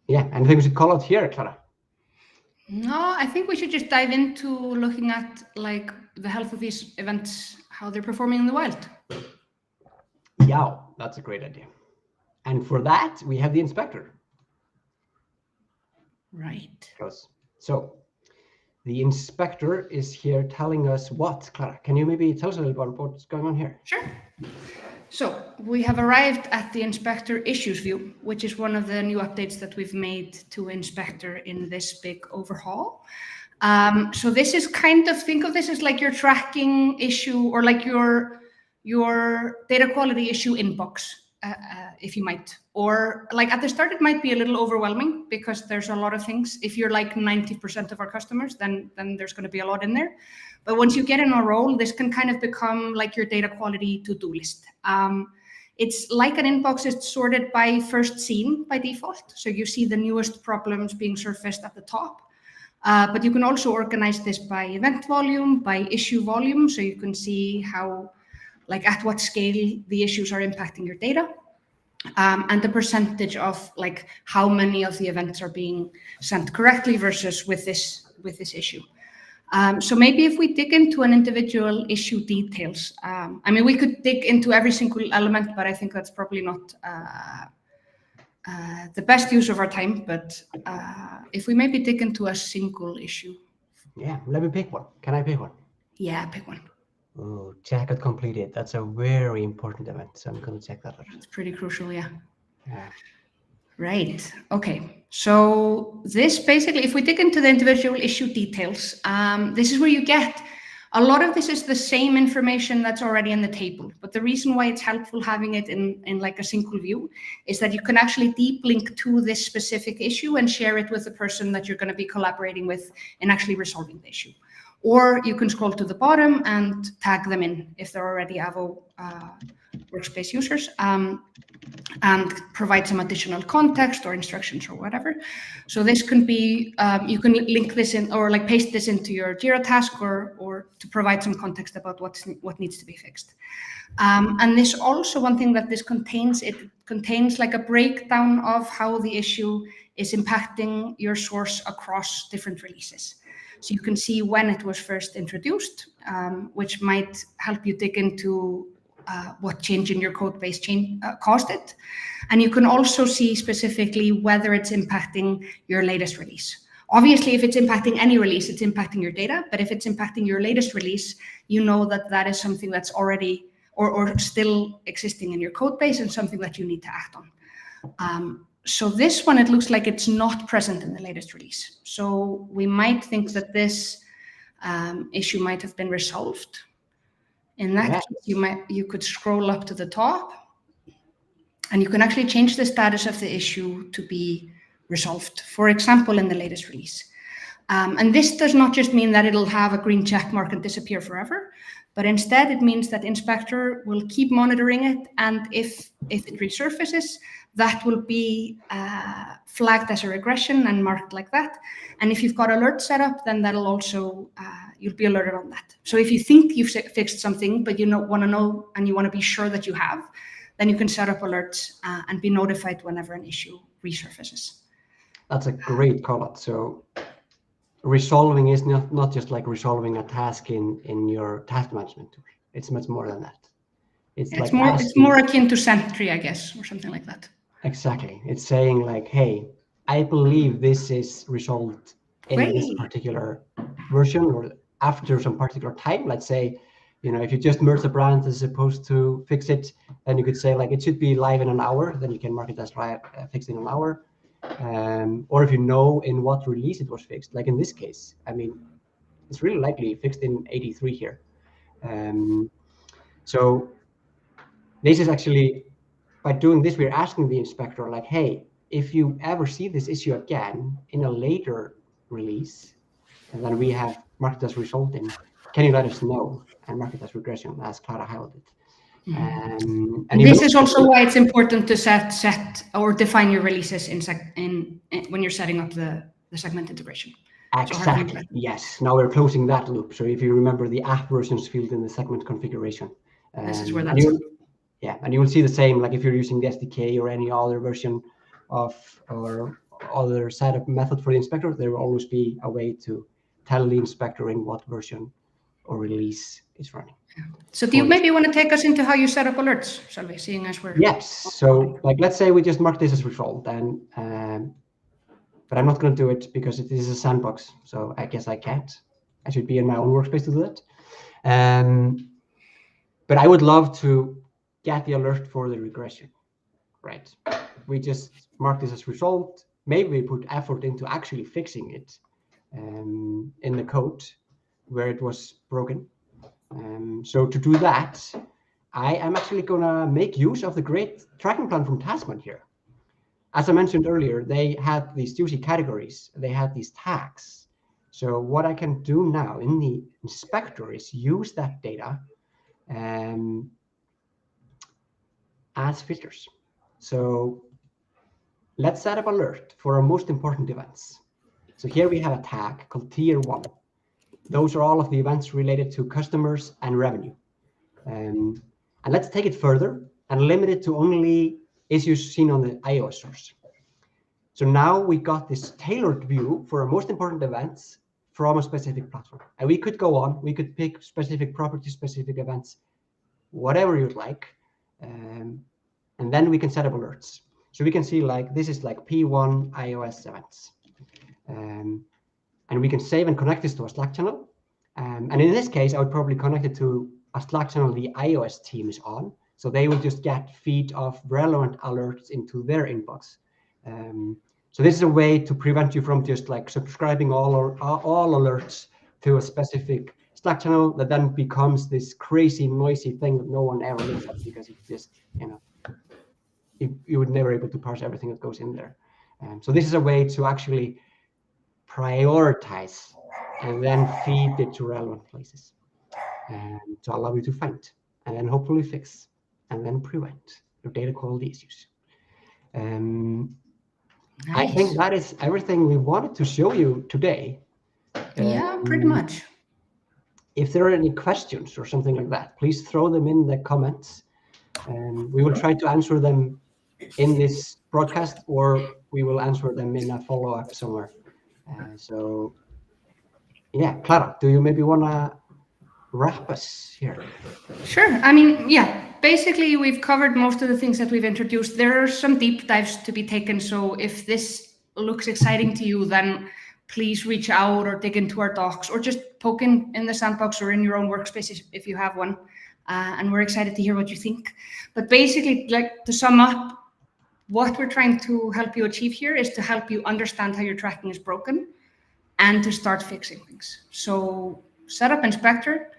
Yeah, anything we should call out here, Clara? No, I think we should just dive into looking at like the health of these events, how they're performing in the wild. Yeah, that's a great idea. And for that, we have the inspector. Right. So the inspector is here telling us what, Clara? Can you maybe tell us a little bit about what's going on here? Sure. So we have arrived at the inspector issues view, which is one of the new updates that we've made to inspector in this big overhaul. So this is kind of, think of this as like your tracking issue or like your data quality issue inbox, if you might. Or like at the start, it might be a little overwhelming because there's a lot of things. If you're like 90% of our customers, then there's going to be a lot in there. But once you get in a role, this can kind of become like your data quality to-do list. It's like an inbox. It's sorted by first seen by default. So you see the newest problems being surfaced at the top. But you can also organize this by event volume, by issue volume. So you can see how, like at what scale the issues are impacting your data. And the percentage of like how many of the events are being sent correctly versus with this issue. So maybe if we dig into an individual issue details, I mean, we could dig into every single element, but I think that's probably not the best use of our time. But if we maybe dig into a single issue. Yeah, let me pick one. Can I pick one? Yeah, pick one. Oh, checkout completed. That's a very important event. So I'm going to check that out. It's pretty crucial, yeah. Yeah. Right. Okay. So this basically, if we dig into the individual issue details, this is where you get a lot of this is the same information that's already in the table. But the reason why it's helpful having it in like a single view is that you can actually deep link to this specific issue and share it with the person that you're going to be collaborating with in actually resolving the issue. Or you can scroll to the bottom and tag them in if they're already Avo workspace users, and provide some additional context or instructions or whatever. So this can be, you can link this in or like paste this into your Jira task or to provide some context about what needs to be fixed. And this also, one thing that this contains, it contains like a breakdown of how the issue is impacting your source across different releases. So you can see when it was first introduced, which might help you dig into what change in your code base caused it. And you can also see specifically whether it's impacting your latest release. Obviously, if it's impacting any release, it's impacting your data. But if it's impacting your latest release, you know that that is something that's already or still existing in your code base and something that you need to act on. So this one, it looks like it's not present in the latest release. So we might think that this issue might have been resolved. In that case, you could scroll up to the top, and you can actually change the status of the issue to be resolved, for example, in the latest release. And this does not just mean that it'll have a green check mark and disappear forever, but instead it means that Inspector will keep monitoring it, and if it resurfaces, that will be flagged as a regression and marked like that. And if you've got alerts set up, then that'll also, you'll be alerted on that. So if you think you've fixed something, but you want to know and you want to be sure that you have, then you can set up alerts and be notified whenever an issue resurfaces. That's a great call-out. So resolving is not just like resolving a task in your task management tool. It's much more than that. It's more akin to Sentry, I guess, or something like that. Exactly. It's saying like, hey, I believe this is resolved in this particular version or after some particular time. Let's say, if you just merge the brand as opposed to fix it, then you could say like it should be live in an hour. Then you can mark it as fixed in an hour. Or if you know in what release it was fixed, like in this case, I mean, it's really likely fixed in 83 here. So this is actually, by doing this, we're asking the inspector like, hey, if you ever see this issue again in a later release, and then we have marked as resolved in, can you let us know and mark it as regression, as Clara highlighted. And this is also why it's important to set or define your releases when you're setting up the segment integration. Exactly. So yes. Now we're closing that loop. So if you remember the app versions field in the segment configuration, this is where that's. And you will see the same. Like if you're using the SDK or any other version of or other setup method for the inspector, there will always be a way to tell the inspector in what version or release is running. So do you maybe want to take us into how you set up alerts, Sölvi, seeing as we're... Yes. So like, let's say we just mark this as resolved, and but I'm not going to do it because it is a sandbox. So I guess I can't. I should be in my own workspace to do that. But I would love to get the alert for the regression, right? We just mark this as resolved. Maybe we put effort into actually fixing it in the code where it was broken. So to do that, I am actually going to make use of the great tracking plan from Tasman here. As I mentioned earlier, they had these juicy categories. They had these tags. So what I can do now in the inspector is use that data as filters. So let's set up alert for our most important events. So here we have a tag called tier 1. Those are all of the events related to customers and revenue. And let's take it further and limit it to only issues seen on the iOS source. So now we got this tailored view for our most important events from a specific platform. And we could go on, we could pick specific properties, specific events, whatever you'd like. And then we can set up alerts. So we can see like, this is like P1 iOS events. And we can save and connect this to a Slack channel. And in this case, I would probably connect it to a Slack channel the iOS team is on. So they will just get feed of relevant alerts into their inbox. So this is a way to prevent you from just like subscribing all alerts to a specific Slack channel that then becomes this crazy noisy thing that no one ever looks at because it's just, you would never able to parse everything that goes in there. So this is a way to actually prioritize and then feed it to relevant places to allow you to find and then hopefully fix and then prevent your data quality issues. Nice. I think that is everything we wanted to show you today. Yeah, pretty much. If there are any questions or something like that, please throw them in the comments. We will try to answer them in this broadcast, or we will answer them in a follow-up somewhere. So, yeah, Clara, do you maybe want to wrap us here? Sure. I mean, yeah, basically we've covered most of the things that we've introduced. There are some deep dives to be taken. So if this looks exciting to you, then please reach out or dig into our docs or just poke in the sandbox or in your own workspace if you have one. And we're excited to hear what you think. But basically, like to sum up, What we're trying to help you achieve here is to help you understand how your tracking is broken and to start fixing things. So set up Inspector,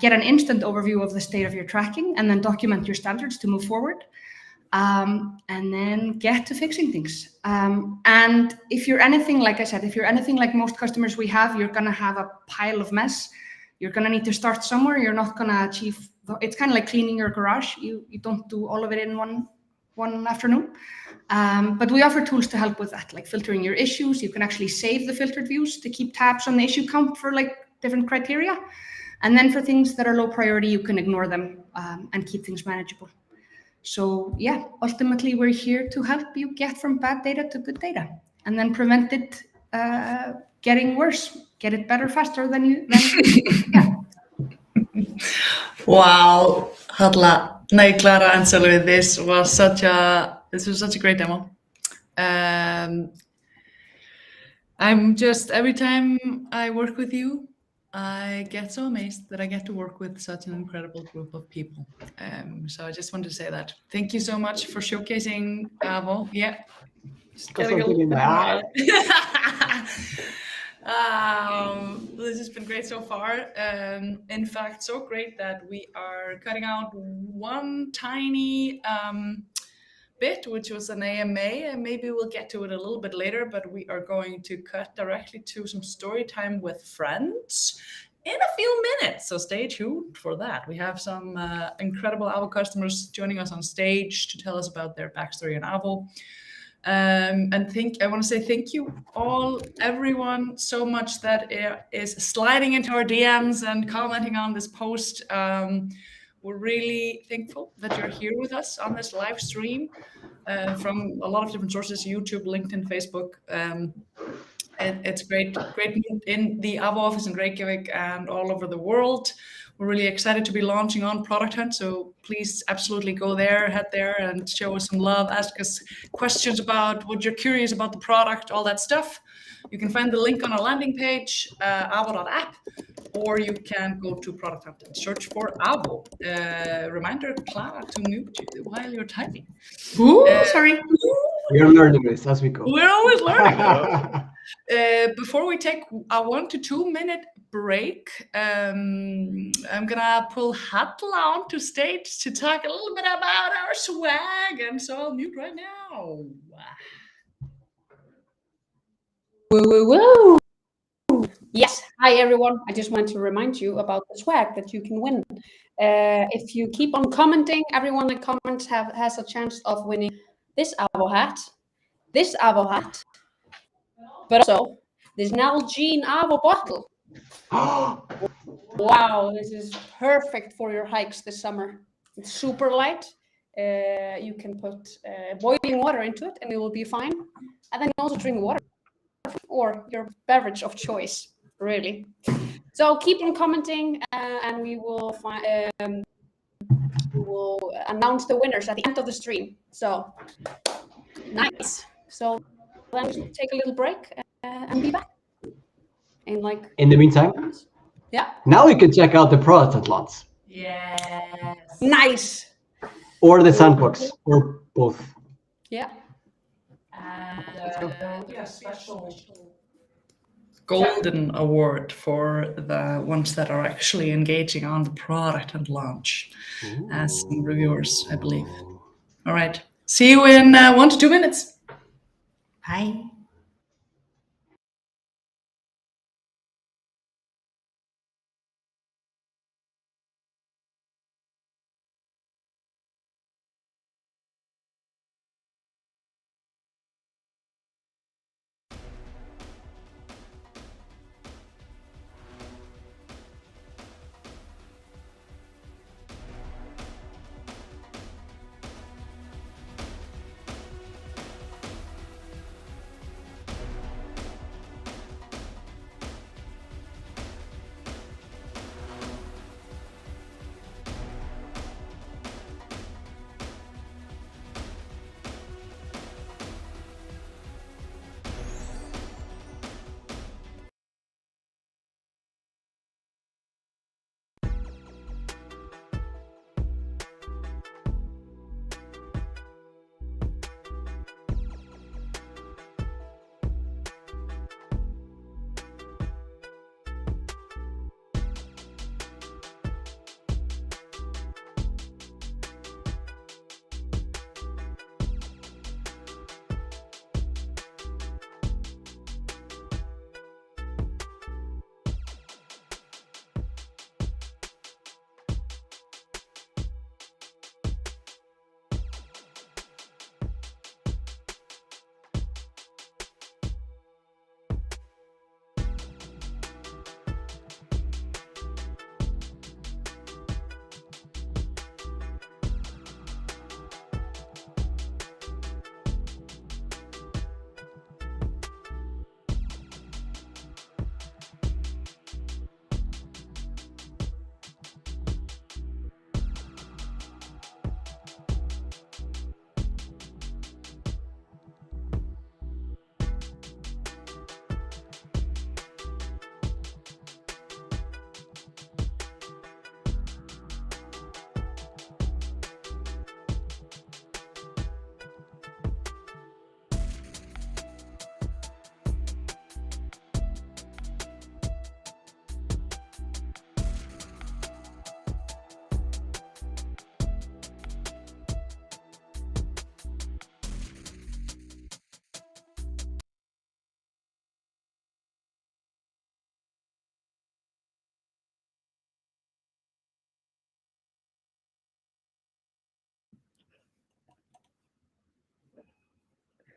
get an instant overview of the state of your tracking, and then document your standards to move forward. And then get to fixing things. And if you're anything, like I said, if you're anything like most customers we have, you're gonna have a pile of mess. You're gonna need to start somewhere. You're not gonna achieve, it's kind of like cleaning your garage. You don't do all of it in one afternoon. But we offer tools to help with that, like filtering your issues. You can actually save the filtered views to keep tabs on the issue count for like different criteria. And then for things that are low priority, you can ignore them and keep things manageable. So yeah, ultimately we're here to help you get from bad data to good data, and then prevent it getting worse, get it better faster than you. Yeah. Wow, Halla, Nei, Clara, and Sölvi, this was such a great demo. I'm just, every time I work with you, I get so amazed that I get to work with such an incredible group of people. So I just wanted to say that. Thank you so much for showcasing Avo. Yeah. Just Got getting a something in my eye. This has been great so far. In fact, so great that we are cutting out one tiny bit, which was an AMA, and maybe we'll get to it a little bit later, but we are going to cut directly to some story time with friends in a few minutes, so stay tuned for that. We have some incredible Avo customers joining us on stage to tell us about their backstory on Avo. And I want to say thank you all, everyone, so much that is sliding into our DMs and commenting on this post. We're really thankful that you're here with us on this live stream from a lot of different sources, YouTube, LinkedIn, Facebook. It's great in the Avo office in Reykjavik and all over the world. We're really excited to be launching on Product Hunt, so please absolutely go there, head there and show us some love, ask us questions about what you're curious about the product, all that stuff. You can find the link on our landing page, avo.app, or you can go to Product Hunt and search for Avo. Reminder, Clara, to mute you while you're typing. Ooh, sorry. We're learning this as we go. We're always learning. Before we take a 1 to 2 minute break, I'm gonna pull Halla onto stage to talk a little bit about our swag, and so I'll mute right now. Woo. Yes, hi everyone. I just want to remind you about the swag that you can win. If you keep on commenting, everyone that comments has a chance of winning this Avo hat, but also this Nalgene Avo bottle. Wow, this is perfect for your hikes this summer. It's super light. You can put boiling water into it and it will be fine. And then you also drink water or your beverage of choice, really. So keep on commenting and we will announce the winners at the end of the stream. So nice. So then take a little break and be back. In the meantime, yeah. now we can check out the product at launch. Yes. Nice. Or the sandbox, or both. Yeah. A special golden award for the ones that are actually engaging on the product and launch as reviewers, I believe. All right. See you in 1 to 2 minutes. Bye.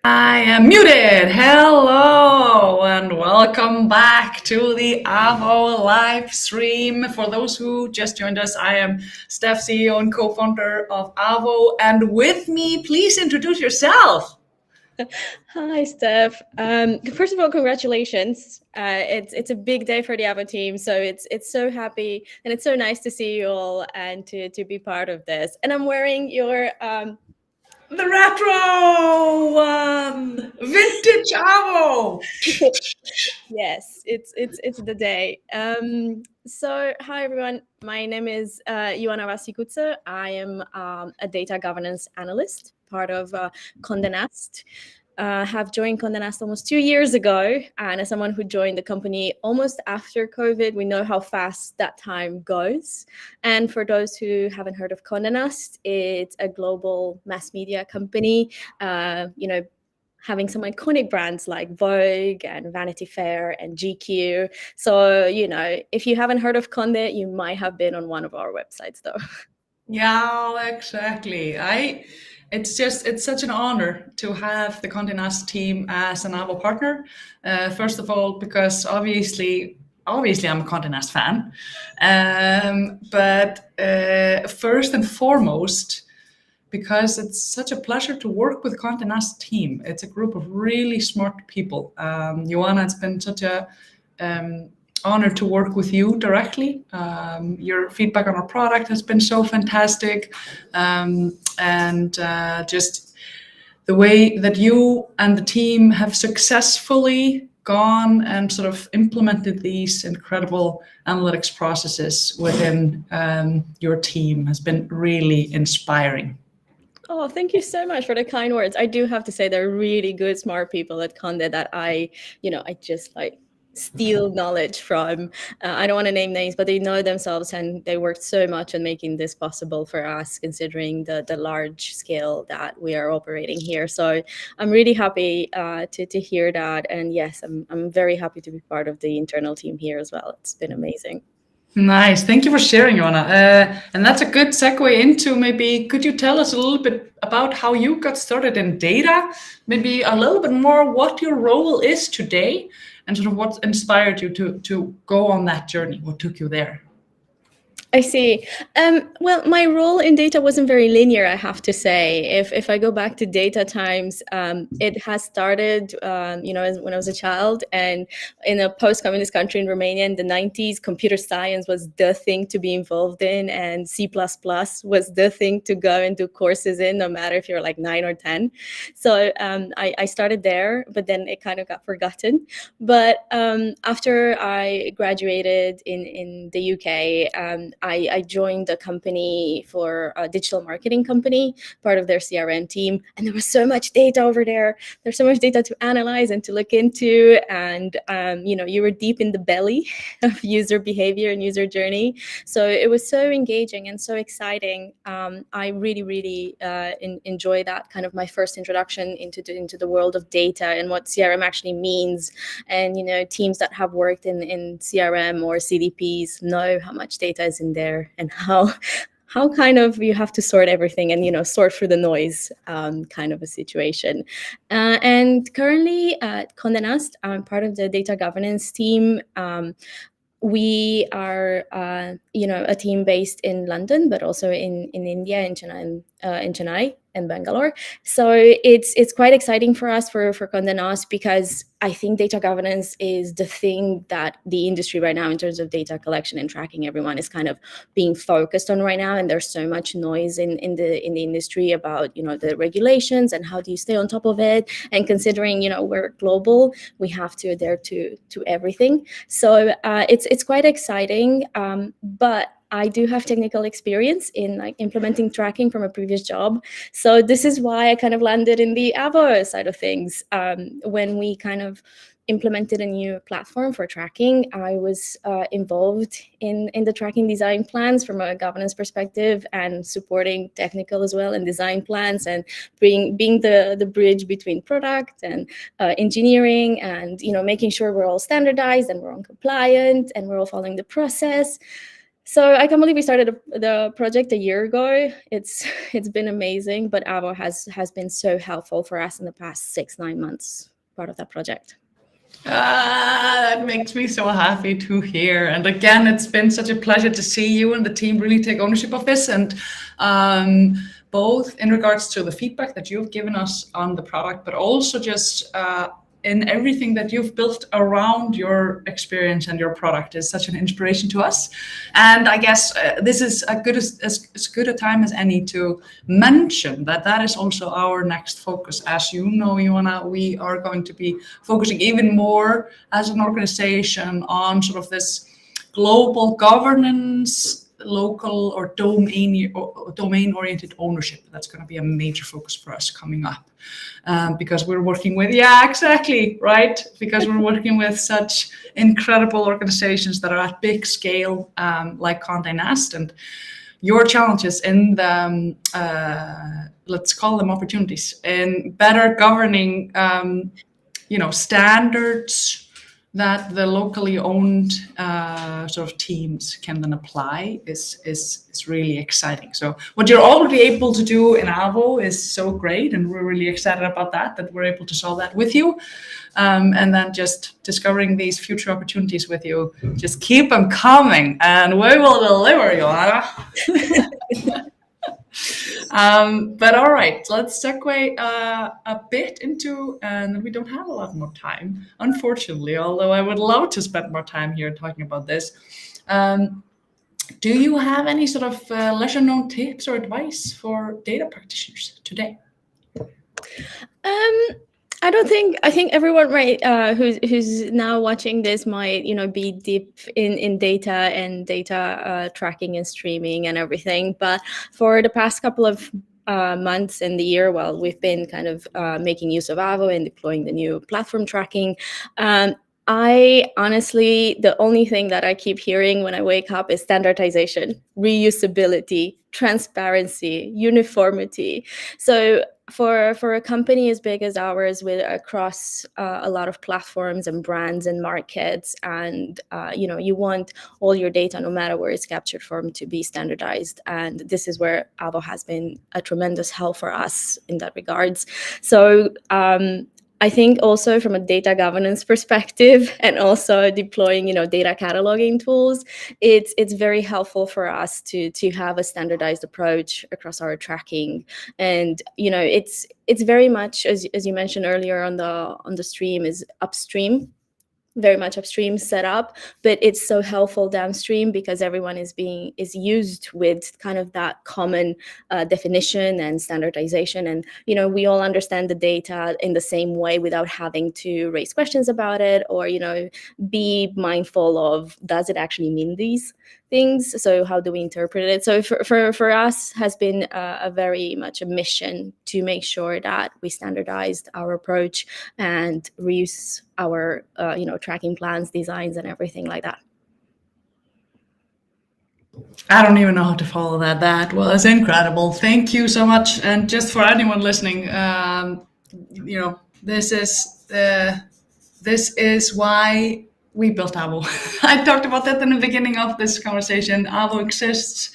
I am muted. Hello and welcome back to the Avo live stream. For those who just joined us, I am Stef, CEO and co-founder of Avo, and with me, please introduce yourself. Hi, Steph. First of all, congratulations. It's a big day for the Avo team, so it's so happy and it's so nice to see you all and to be part of this. And I'm wearing your The retro one, vintage Avo. Yes, it's the day. So hi everyone. My name is Joanna Vasikutse. I am a data governance analyst, part of Condé Nast. Have joined Condé Nast almost 2 years ago, and as someone who joined the company almost after COVID, we know how fast that time goes. And for those who haven't heard of Condé Nast, it's a global mass media company. Having some iconic brands like Vogue and Vanity Fair and GQ. So, if you haven't heard of Condé, you might have been on one of our websites though. Yeah, exactly. It's such an honor to have the Condé Nast team as an Avo partner. First of all, because obviously I'm a Condé Nast fan. But first and foremost, because it's such a pleasure to work with Condé Nast team. It's a group of really smart people. Joanna, it's been such a honor to work with you directly. Your feedback on our product has been so fantastic. And just the way that you and the team have successfully gone and sort of implemented these incredible analytics processes within your team has been really inspiring. Oh, thank you so much for the kind words. I do have to say they're really good, smart people at Condé that I just steal knowledge from. I don't want to name names, but they know themselves and they worked so much on making this possible for us, considering the large scale that we are operating here. So I'm really happy to hear that. And yes, I'm very happy to be part of the internal team here as well. It's been amazing. Nice. Thank you for sharing, Joanna. And that's a good segue into maybe, could you tell us a little bit about how you got started in data? Maybe a little bit more what your role is today and sort of what inspired you to go on that journey? What took you there? I see. Well, my role in data wasn't very linear, I have to say. If I go back to data times, it has started, when I was a child, and in a post-communist country in Romania in the 90s, computer science was the thing to be involved in, and C++ was the thing to go and do courses in, no matter if you're like 9 or 10. So I started there, but then it kind of got forgotten. But after I graduated in the UK, I joined a company for a digital marketing company, part of their CRM team. And there was so much data over there. There's so much data to analyze and to look into. And, you were deep in the belly of user behavior and user journey. So it was so engaging and so exciting. I really, really enjoy that, kind of my first introduction into the world of data and what CRM actually means. And, teams that have worked in CRM or CDPs know how much data is in there and how kind of you have to sort everything and, sort through the noise kind of a situation. And currently at Condé Nast, I'm part of the data governance team. We are, a team based in London, but also in India, in Chennai and Bangalore. So it's quite exciting for us for Condé Nast, because I think data governance is the thing that the industry right now, in terms of data collection and tracking, everyone is kind of being focused on right now. And there's so much noise in the industry about, the regulations and how do you stay on top of it. And considering, we're global, we have to adhere to everything. So it's quite exciting, but I do have technical experience in implementing tracking from a previous job. So this is why I kind of landed in the Avo side of things. When we kind of implemented a new platform for tracking, I was involved in the tracking design plans from a governance perspective, and supporting technical as well and design plans, and being the bridge between product and engineering, and making sure we're all standardized and we're all compliant and we're all following the process. So I can't believe we started the project a year ago. It's been amazing, but Avo has been so helpful for us in the past 6-9 months, part of that project. That makes me so happy to hear. And again, it's been such a pleasure to see you and the team really take ownership of this, and both in regards to the feedback that you've given us on the product, but also just in everything that you've built around your experience and your product is such an inspiration to us. And I guess this is as good a time as any to mention that is also our next focus. As you know, Joanna, we are going to be focusing even more as an organization on sort of this global governance, local or domain-oriented ownership. That's going to be a major focus for us coming up, because we're working with, because we're working with such incredible organizations that are at big scale, like Condé Nast, and your challenges in the, let's call them opportunities, in better governing, standards that the locally owned sort of teams can then apply is really exciting. So what you're already able to do in Avo is so great, and we're really excited about that we're able to solve that with you. And then just discovering these future opportunities with you, just keep them coming and we will deliver, Joanna. But all right, let's segue a bit into, and we don't have a lot more time, unfortunately, although I would love to spend more time here talking about this. Do you have any sort of lesser known tips or advice for data practitioners today? I think everyone who's now watching this might be deep in data and data tracking and streaming and everything, but for the past couple of months in the year, while we've been kind of making use of Avo and deploying the new platform tracking, I honestly, the only thing that I keep hearing when I wake up is standardization, reusability, transparency, uniformity. So for a company as big as ours, with across a lot of platforms and brands and markets, and you want all your data, no matter where it's captured from, to be standardized. And this is where Avo has been a tremendous help for us in that regards. So I think also from a data governance perspective, and also deploying, data cataloging tools, it's very helpful for us to have a standardized approach across our tracking. And it's very much, as you mentioned earlier on the stream, is upstream. Very much upstream setup, but it's so helpful downstream because everyone is used with kind of that common definition and standardization, and we all understand the data in the same way without having to raise questions about it, or be mindful of, does it actually mean these things? So how do we interpret it? So for us has been a very much a mission to make sure that we standardized our approach and reuse our tracking plans, designs, and everything like that. I don't even know how to follow that. That was incredible. Thank you so much. And just for anyone listening, this is why we built Avo. I talked about that in the beginning of this conversation. Avo exists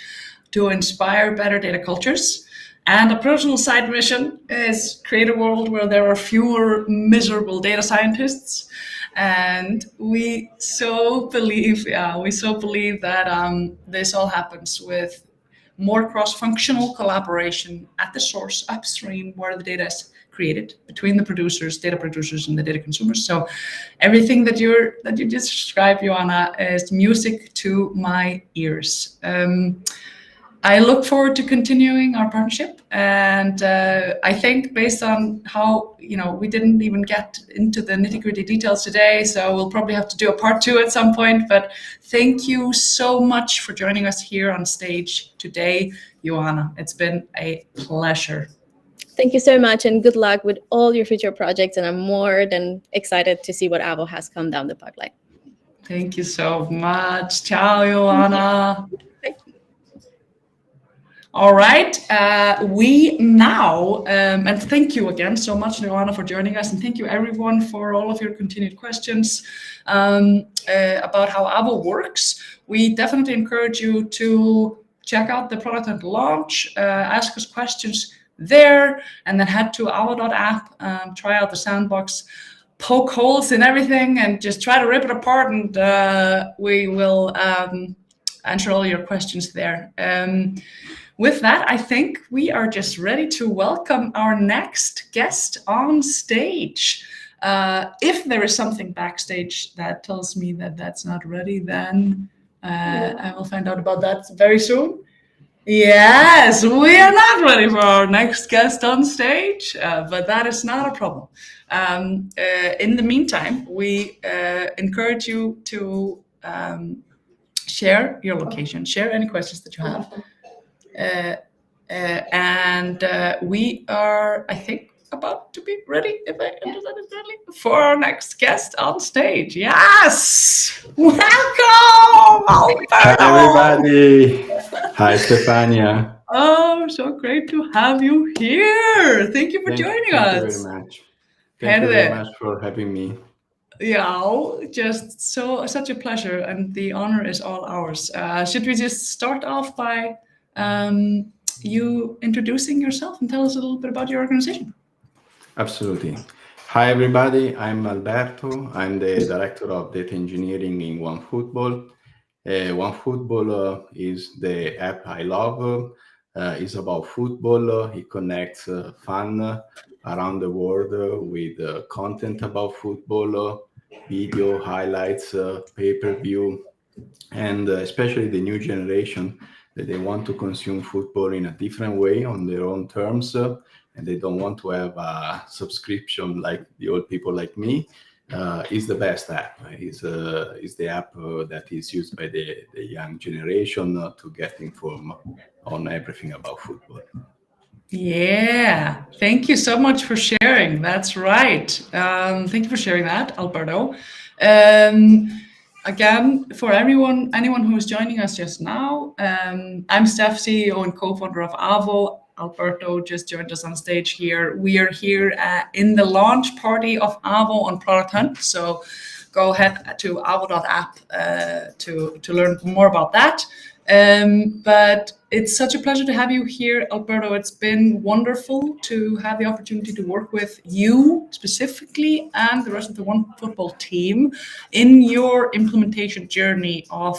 to inspire better data cultures. And a personal side mission is create a world where there are fewer miserable data scientists. And we so believe that this all happens with more cross-functional collaboration at the source, upstream, where the data is created, between the data producers and the data consumers. So everything that you just described, Joanna, is music to my ears. I look forward to continuing our partnership, and I think based on how we didn't even get into the nitty-gritty details today, so we'll probably have to do a part 2 at some point. But thank you so much for joining us here on stage today, Joanna. It's been a pleasure. Thank you so much, and good luck with all your future projects. And I'm more than excited to see what Avo has come down the pipeline. Thank you so much. Ciao, Joanna. All right, we now, and thank you again so much, Joanna, for joining us, and thank you everyone for all of your continued questions about how Avo works. We definitely encourage you to check out the product and launch, ask us questions there, and then head to avo.app, try out the sandbox, poke holes in everything, and just try to rip it apart, and we will answer all your questions there. With that, I think we are just ready to welcome our next guest on stage. If there is something backstage that tells me that that's not ready, then I will find out about that very soon. Yes, we are not ready for our next guest on stage, but that is not a problem. In the meantime, we encourage you to share your location, share any questions that you have. And we are, I think, about to be ready, if I understand it correctly, for our next guest on stage. Yes! Welcome, Alberto! Hi, everybody! Hi, Stefania. Oh, so great to have you here. Thank you for joining us. Thank you very much. Thank you very much for having me. Yeah, just such a pleasure, and the honor is all ours. Should we just start off by you introducing yourself and tell us a little bit about your organization? Absolutely. Hi, everybody. I'm Alberto. I'm the Director of Data Engineering in OneFootball. OneFootball is the app I love. It's about football. It connects fun around the world with content about football, video, highlights, pay-per-view, and especially the new generation that they want to consume football in a different way on their own terms, and they don't want to have a subscription like the old people like me. Is the best app. Is the app that is used by the young generation to get informed on everything about football. Yeah, thank you so much for sharing. That's right. Thank you for sharing that, Alberto. Again, for anyone who is joining us just now, I'm Stef, CEO and co-founder of Avo. Alberto just joined us on stage here. We are here in the launch party of Avo on Product Hunt. So go ahead to avo.app to learn more about that. But it's such a pleasure to have you here, Alberto. It's been wonderful to have the opportunity to work with you specifically and the rest of the OneFootball team in your implementation journey of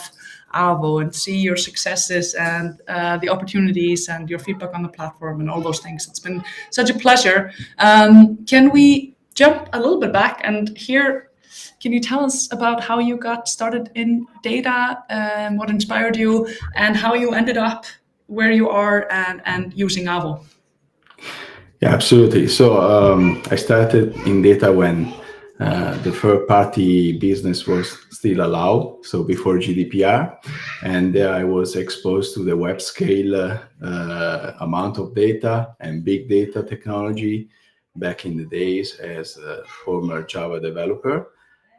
Avo and see your successes and the opportunities and your feedback on the platform and all those things. It's been such a pleasure. Can we jump a little bit back and hear? Can you tell us about how you got started in data, what inspired you, and how you ended up where you are and using Avo? Yeah, absolutely. So I started in data when the third-party business was still allowed, so before GDPR, and there I was exposed to the web scale amount of data and big data technology back in the days as a former Java developer.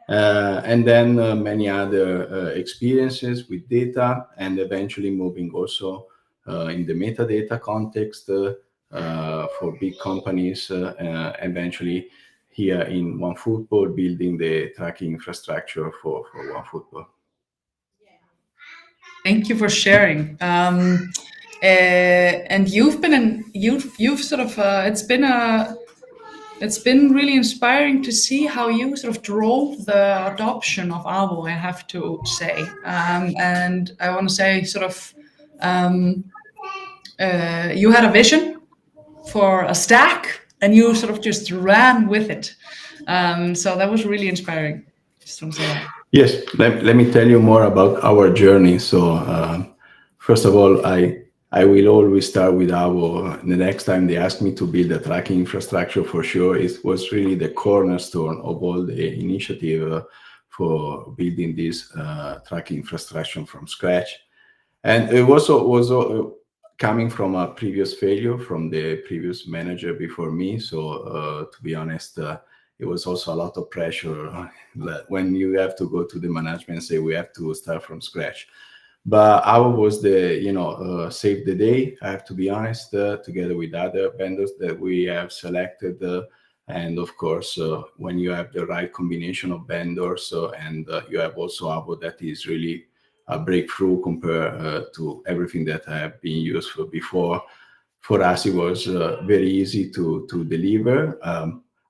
And then many other experiences with data, and eventually moving also in the metadata context for big companies, eventually here in OneFootball, building the tracking infrastructure for OneFootball. Thank you for sharing. And you've sort of it's been really inspiring to see how you sort of drove the adoption of Avo, I have to say. And I want to say sort of you had a vision for a stack and you sort of just ran with it. So that was really inspiring. Just want to say that. Yes, let me tell you more about our journey. So first of all, I will always start with Avo. The next time they asked me to build a tracking infrastructure, for sure, it was really the cornerstone of all the initiative for building this tracking infrastructure from scratch. And it was coming from a previous failure from the previous manager before me. So to be honest, it was also a lot of pressure when you have to go to the management and say, we have to start from scratch. But Avo was the, save the day, I have to be honest, together with other vendors that we have selected. And of course, when you have the right combination of vendors and you have also Avo, that is really a breakthrough compared to everything that have been used for before. For us, it was very easy to deliver.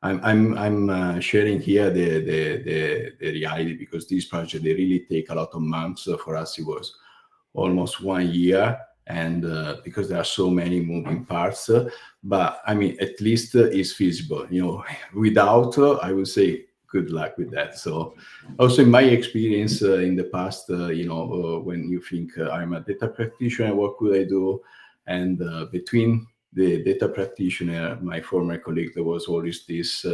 I'm sharing here the reality, because these projects, they really take a lot of months. For us, it was almost 1 year, and because there are so many moving parts. But I mean, at least it's feasible. Without, I would say, good luck with that. So also in my experience in the past, when you think I'm a data practitioner, what could I do? And between the data practitioner, my former colleague, there was always this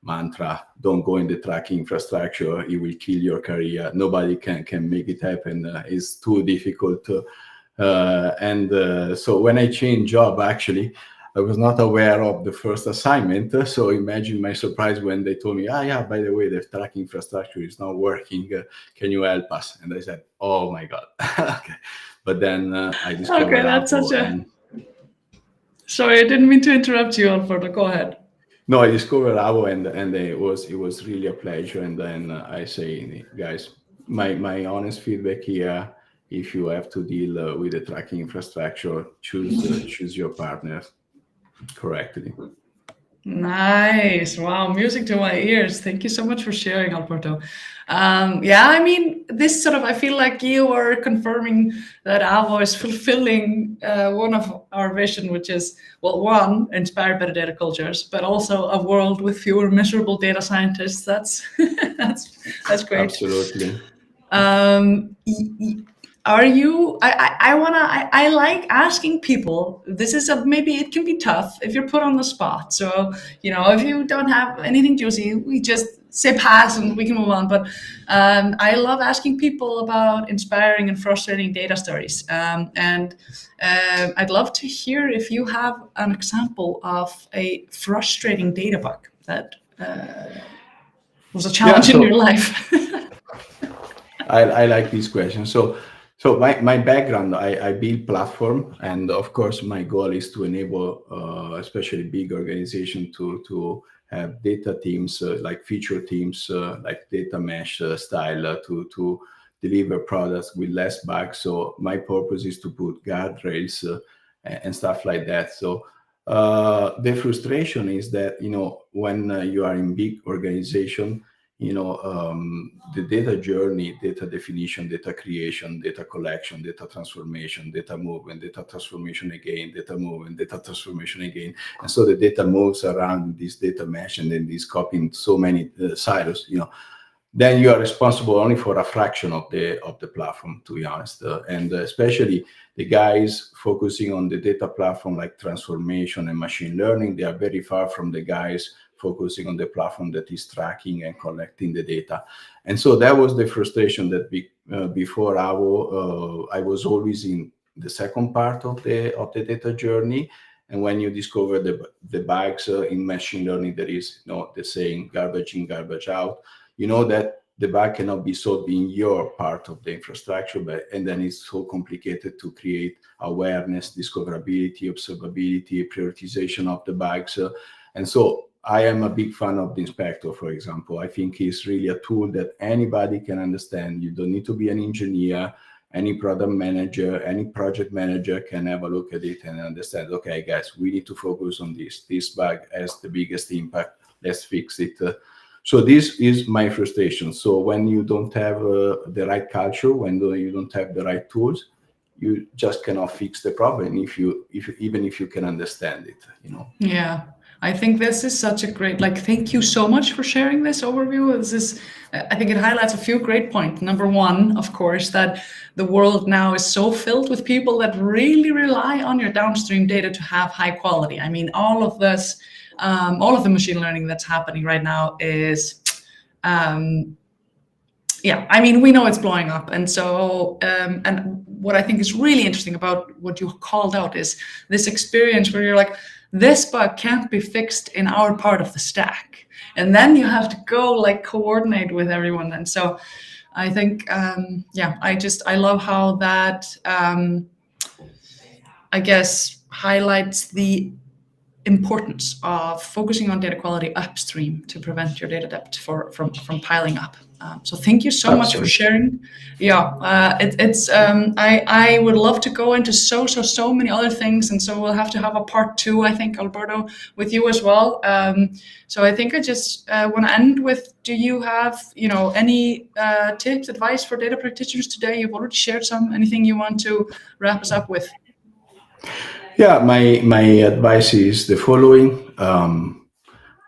mantra: don't go in the tracking infrastructure, it will kill your career. Nobody can make it happen. It's too difficult. So when I changed job, actually, I was not aware of the first assignment. So imagine my surprise when they told me, yeah, by the way, the tracking infrastructure is not working. Can you help us? And I said, oh my God. Okay. But then I discovered. Okay, that's such a. Sorry, I didn't mean to interrupt you, Alfredo. Go ahead. No, I discovered Avo, and it was really a pleasure. And then I say, guys, my honest feedback here: if you have to deal with the tracking infrastructure, choose your partners correctly. Nice. Wow, music to my ears. Thank you so much for sharing, Alberto. Yeah, I mean, this sort of, I feel like you are confirming that Avo is fulfilling one of our vision, which is, well, one, inspire better data cultures, but also a world with fewer miserable data scientists. That's that's great. Absolutely. Are you? I like asking people. This is maybe it can be tough if you're put on the spot. So if you don't have anything juicy, we just say pass and we can move on. But I love asking people about inspiring and frustrating data stories. And I'd love to hear if you have an example of a frustrating data bug that was a challenge in your life. I like this question. So my background, I build platform, and of course my goal is to enable, especially big organization, to have data teams, like feature teams, like data mesh style, to deliver products with less bugs. So my purpose is to put guardrails and stuff like that. So the frustration is that when you are in big organization, the data journey, data definition, data creation, data collection, data transformation, data movement, data transformation again, data movement, data transformation again. And so the data moves around this data mesh, and then this copy in so many silos, then you are responsible only for a fraction of the platform, to be honest. And especially the guys focusing on the data platform like transformation and machine learning, they are very far from the guys focusing on the platform that is tracking and collecting the data. And so that was the frustration that before Avo, I was always in the second part of the data journey. And when you discover the bugs in machine learning, there is the saying garbage in, garbage out. That the bug cannot be solved in your part of the infrastructure, and then it's so complicated to create awareness, discoverability, observability, prioritization of the bugs. And so I am a big fan of the inspector, for example. I think it's really a tool that anybody can understand. You don't need to be an engineer. Any product manager, any project manager can have a look at it and understand, okay, guys, we need to focus on this. This bug has the biggest impact. Let's fix it. So this is my frustration. So when you don't have the right culture, when you don't have the right tools, you just cannot fix the problem even if you can understand it, Yeah. I think this is such a great, thank you so much for sharing this overview. I think it highlights a few great points. Number one, of course, that the world now is so filled with people that really rely on your downstream data to have high quality. I mean, all of this, all of the machine learning that's happening right now is, we know it's blowing up. And so, and what I think is really interesting about what you called out is this experience where you're like, this bug can't be fixed in our part of the stack. And then you have to go coordinate with everyone. And so I think, yeah, I love how that, I guess, highlights the importance of focusing on data quality upstream to prevent your data debt from piling up. So thank you so much for sharing. Yeah, I would love to go into so many other things, and so we'll have to have a part 2, I think, Alberto, with you as well. So I think I just want to end with: do you have, any tips, advice for data practitioners today? You've already shared some. Anything you want to wrap us up with? Yeah, my advice is the following.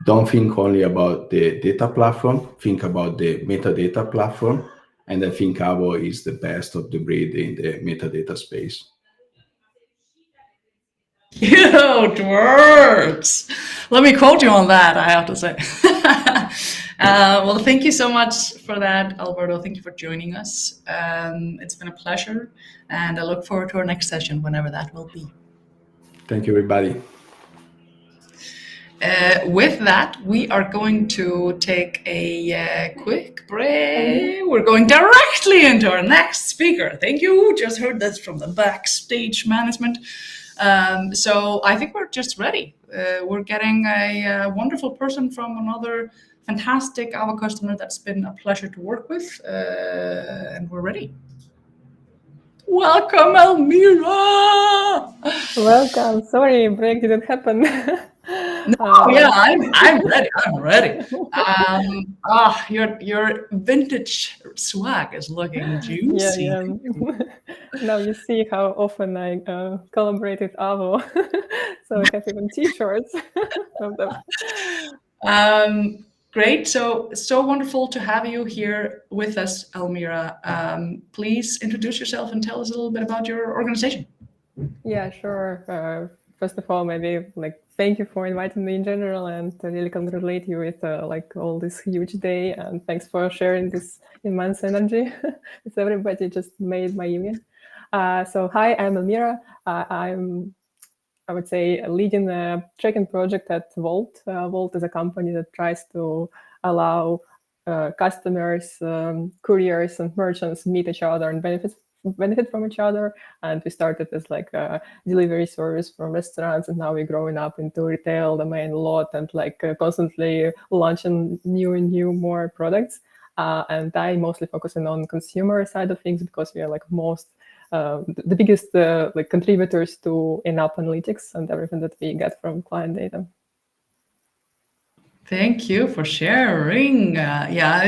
Don't think only about the data platform, think about the metadata platform. And I think Avo is the best of the breed in the metadata space. Cute words. Let me quote you on that, I have to say. Well, thank you so much for that, Alberto. Thank you for joining us. It's been a pleasure, and I look forward to our next session, whenever that will be. Thank you, everybody. With that, we are going to take a quick break. We're going directly into our next speaker. Thank you. Just heard this from the backstage management. So I think we're just ready. We're getting a wonderful person from another fantastic Avo customer that's been a pleasure to work with, and we're ready. Welcome, Elmira! Welcome. Sorry, break didn't happen. No, yeah, I'm ready. I'm ready. Your vintage swag is looking juicy. Yeah. Now you see how often I collaborate with Avo. So I have even t-shirts of them. Great. So wonderful to have you here with us, Elmira. Please introduce yourself and tell us a little bit about your organization. Yeah, sure. First of all, maybe thank you for inviting me in general, and to really congratulate you with all this huge day, and thanks for sharing this immense energy with everybody. Just made my evening. So hi, I'm Elmira. I would say, leading a tracking project at Volt. Volt is a company that tries to allow customers, couriers, and merchants meet each other and benefit from each other. And we started as a delivery service from restaurants, and now we're growing up into retail domain a lot, and constantly launching new more products. And I mostly focusing on consumer side of things, because we are the biggest contributors to in-app analytics and everything that we get from client data. Thank you for sharing. Yeah,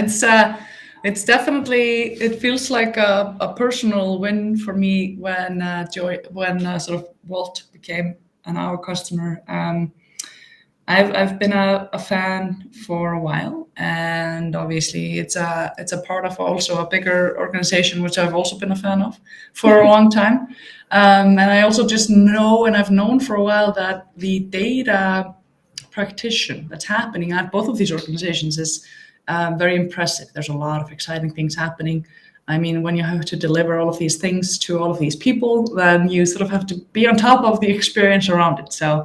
it's definitely, it feels like a personal win for me when sort of Volt became an Avo customer. I've been a fan for a while, and obviously it's a part of also a bigger organization, which I've also been a fan of for a long time. And I also just know, and I've known for a while, that the data practitioner that's happening at both of these organizations is very impressive. There's a lot of exciting things happening. I mean, when you have to deliver all of these things to all of these people, then you sort of have to be on top of the experience around it. So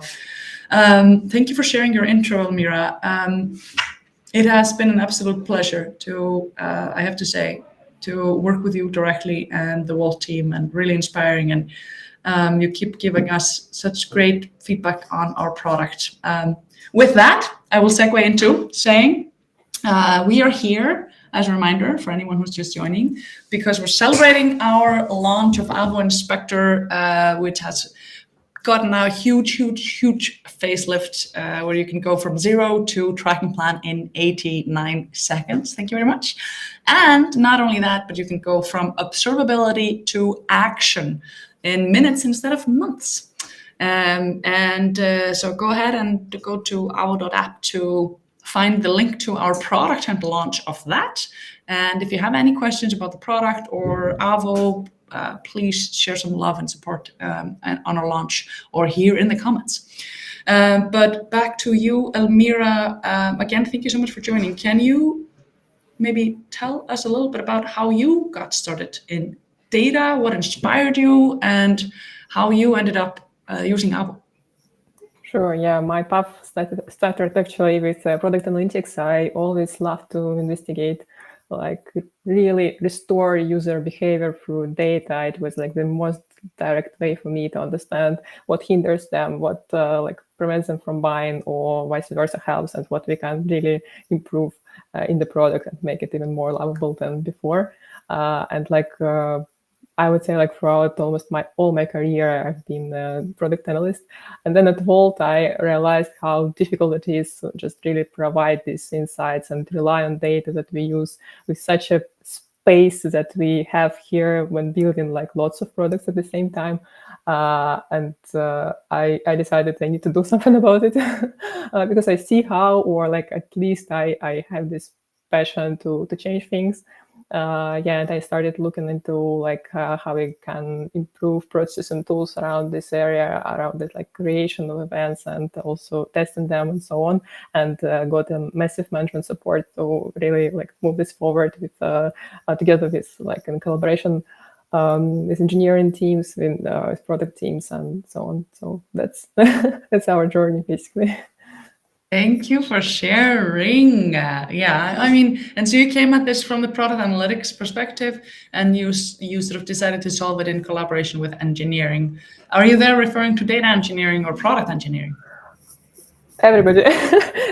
thank you for sharing your intro, Elmira. It has been an absolute pleasure to, I have to say, to work with you directly and the Volt team, and really inspiring. And you keep giving us such great feedback on our product. With that, I will segue into saying we are here, as a reminder for anyone who's just joining, because we're celebrating our launch of Avo Inspector, which has gotten a huge facelift, where you can go from 0 to tracking plan in 89 seconds. Thank you very much. And not only that, but you can go from observability to action in minutes instead of months. So go ahead and go to avo.app to find the link to our product and the launch of that. And if you have any questions about the product or Avo, please share some love and support on our launch or here in the comments. But back to you, Elmira. Again, thank you so much for joining. Can you maybe tell us a little bit about how you got started in data, what inspired you, and how you ended up using Avo? Sure, yeah, my path started actually with product analytics. I always love to investigate like really restore user behavior through data. It was like the most direct way for me to understand what hinders them, what like prevents them from buying, or vice versa helps, and what we can really improve in the product and make it even more lovable than before. And like I would say, like throughout almost all my career, I've been a product analyst. And then at Volt, I realized how difficult it is to just really provide these insights and rely on data that we use with such a space that we have here when building like lots of products at the same time. I decided I need to do something about it because I see how, or like at least I have this passion to change things. And I started looking into like how we can improve processes and tools around this area, around the like creation of events and also testing them and so on, and got a massive management support to really like move this forward with together with like in collaboration with engineering teams, with product teams and so on. So that's that's our journey basically. Thank you for sharing. Yeah, I mean, and so you came at this from the product analytics perspective, and you sort of decided to solve it in collaboration with engineering. Are you there referring to data engineering or product engineering? Everybody.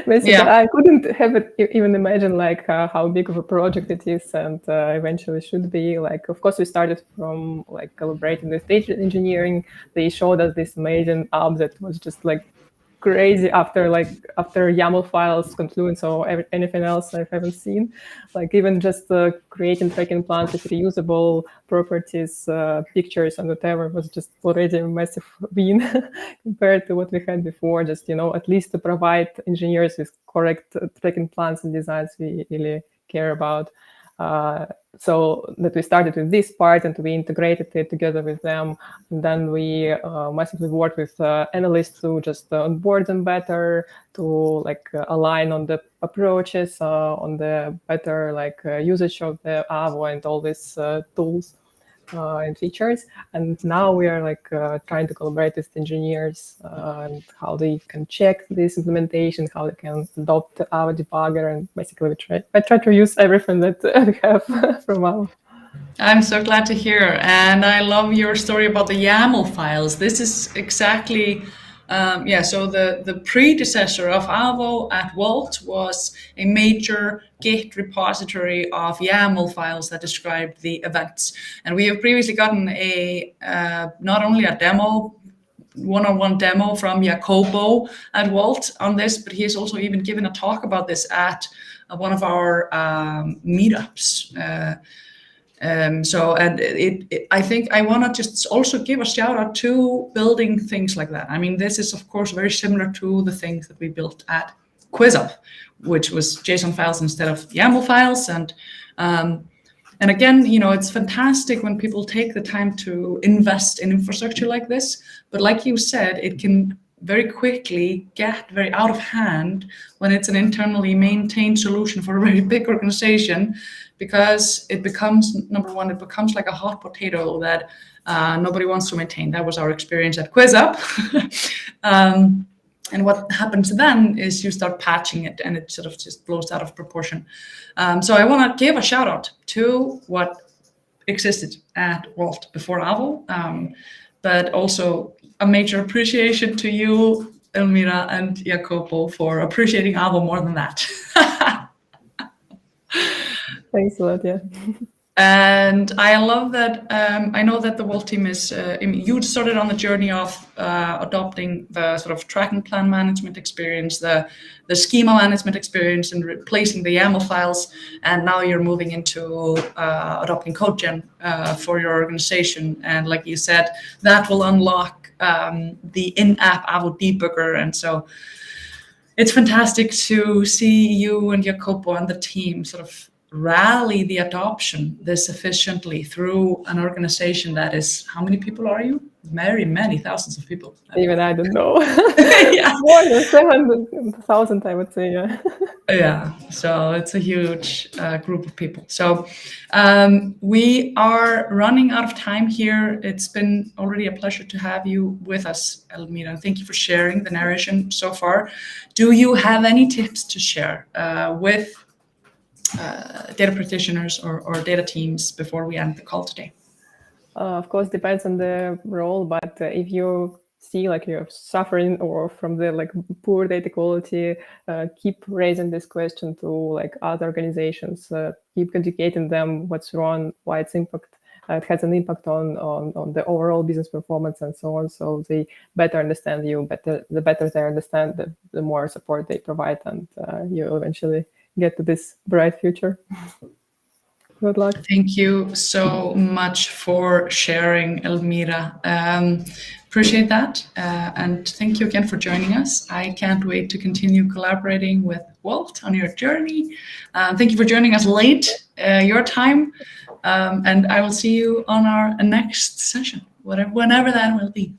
Basically, Yeah. I couldn't have it even imagine like how big of a project it is, and eventually should be. Like, of course, we started from like collaborating with data engineering. They showed us this amazing app that was just like crazy after YAML files, Confluence, or anything else I haven't seen. Like even just creating tracking plans with reusable properties, pictures, and whatever was just already a massive win compared to what we had before. Just at least to provide engineers with correct tracking plans and designs we really care about. So that we started with this part and we integrated it together with them. And then we massively worked with analysts to just onboard them better, to like align on the approaches, on the better like usage of the Avo and all these tools and features. And now we are like trying to collaborate with engineers and how they can check this implementation, how they can adopt our debugger, and basically I try to use everything that we have from Avo. I'm so glad to hear, and I love your story about the YAML files. This is exactly, so the predecessor of Avo at Volt was a major Git repository of YAML files that described the events. And we have previously gotten a not only a demo, one-on-one demo from Jacopo at Volt on this, but he has also even given a talk about this at one of our meetups. I think I want to just also give a shout out to building things like that. I mean, this is of course very similar to the things that we built at QuizUp, which was JSON files instead of YAML files. And again, it's fantastic when people take the time to invest in infrastructure like this. But like you said, it can very quickly get very out of hand when it's an internally maintained solution for a very big organization, because it becomes, number one, it becomes like a hot potato that nobody wants to maintain. That was our experience at QuizUp. And what happens then is you start patching it and it sort of just blows out of proportion. So I want to give a shout out to what existed at Volt before Avo, but also a major appreciation to you, Elmira and Jacopo, for appreciating Avo more than that. Thanks a lot, yeah. And I love that. I know that the Volt team is, you started on the journey of adopting the sort of tracking plan management experience, the schema management experience, and replacing the YAML files. And now you're moving into adopting CodeGen for your organization. And like you said, that will unlock the in-app Avo debugger. And so it's fantastic to see you and Jacopo and the team sort of rally the adoption this efficiently through an organization that is, how many people are you? Very many thousands of people. Even I don't know. Yeah. More than 700,000, I would say, yeah. Yeah, so it's a huge group of people. So we are running out of time here. It's been already a pleasure to have you with us, Elmira. Thank you for sharing the narration so far. Do you have any tips to share with data practitioners or data teams before we end the call today? Of course, depends on the role, but if you see like you're suffering or from the like poor data quality, keep raising this question to like other organizations, keep educating them what's wrong, why it has an impact on the overall business performance and so on. So they better understand you, the better they understand, the more support they provide, and you eventually get to this bright future. Good luck. Thank you so much for sharing, Elmira. Appreciate that. And thank you again for joining us. I can't wait to continue collaborating with Walt on your journey. Thank you for joining us late, your time. And I will see you on our next session, whenever that will be.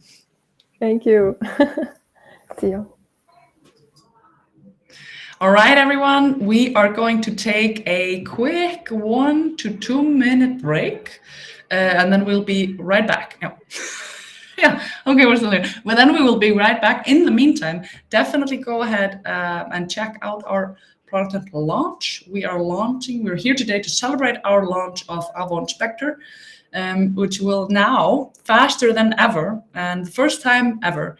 Thank you. See you. All right, everyone, we are going to take a quick 1 to 2 minute break, and then we'll be right back. No. Yeah, okay, we're still here. But then we will be right back. In the meantime, definitely go ahead and check out our product launch. We're here today to celebrate our launch of Avo Inspector, which will now, faster than ever, and the first time ever,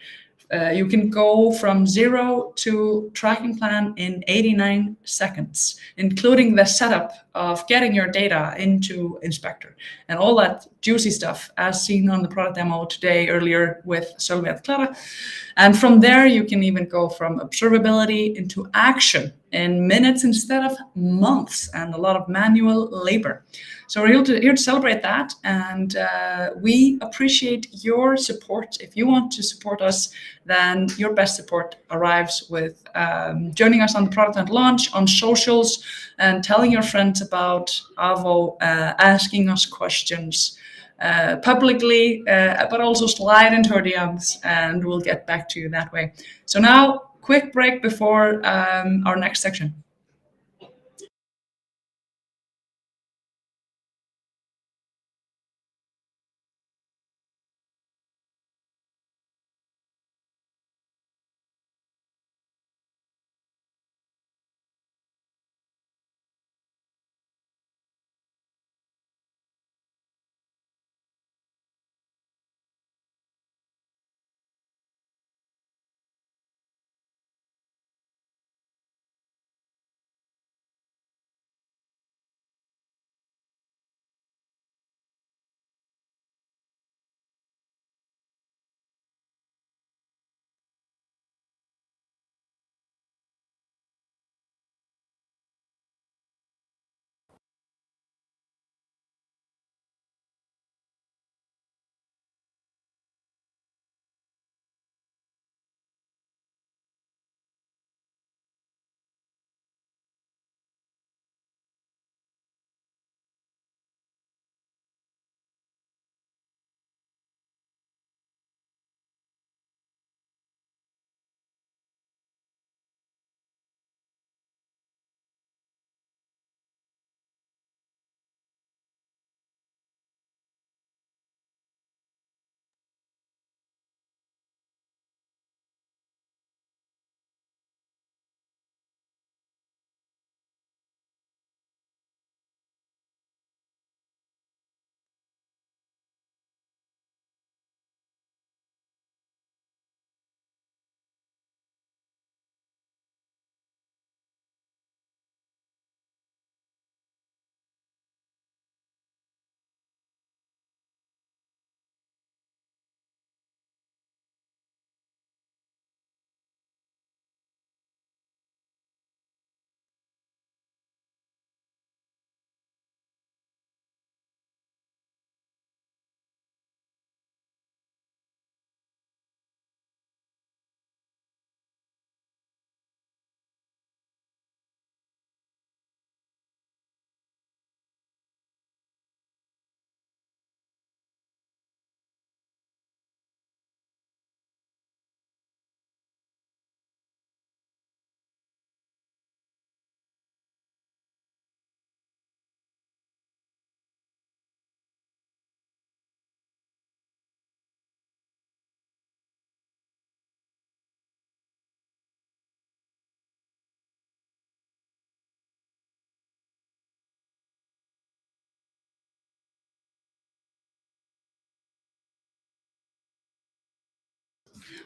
you can go from 0 to tracking plan in 89 seconds, including the setup of getting your data into Inspector and all that juicy stuff as seen on the product demo today earlier with Sölvi and Clara. And from there, you can even go from observability into action in minutes instead of months and a lot of manual labor. So we're here to celebrate that, and we appreciate your support. If you want to support us, then your best support arrives with joining us on the product and launch on socials and telling your friends about Avo, asking us questions publicly, but also slide into our DMs and we'll get back to you that way. So now, quick break before our next section.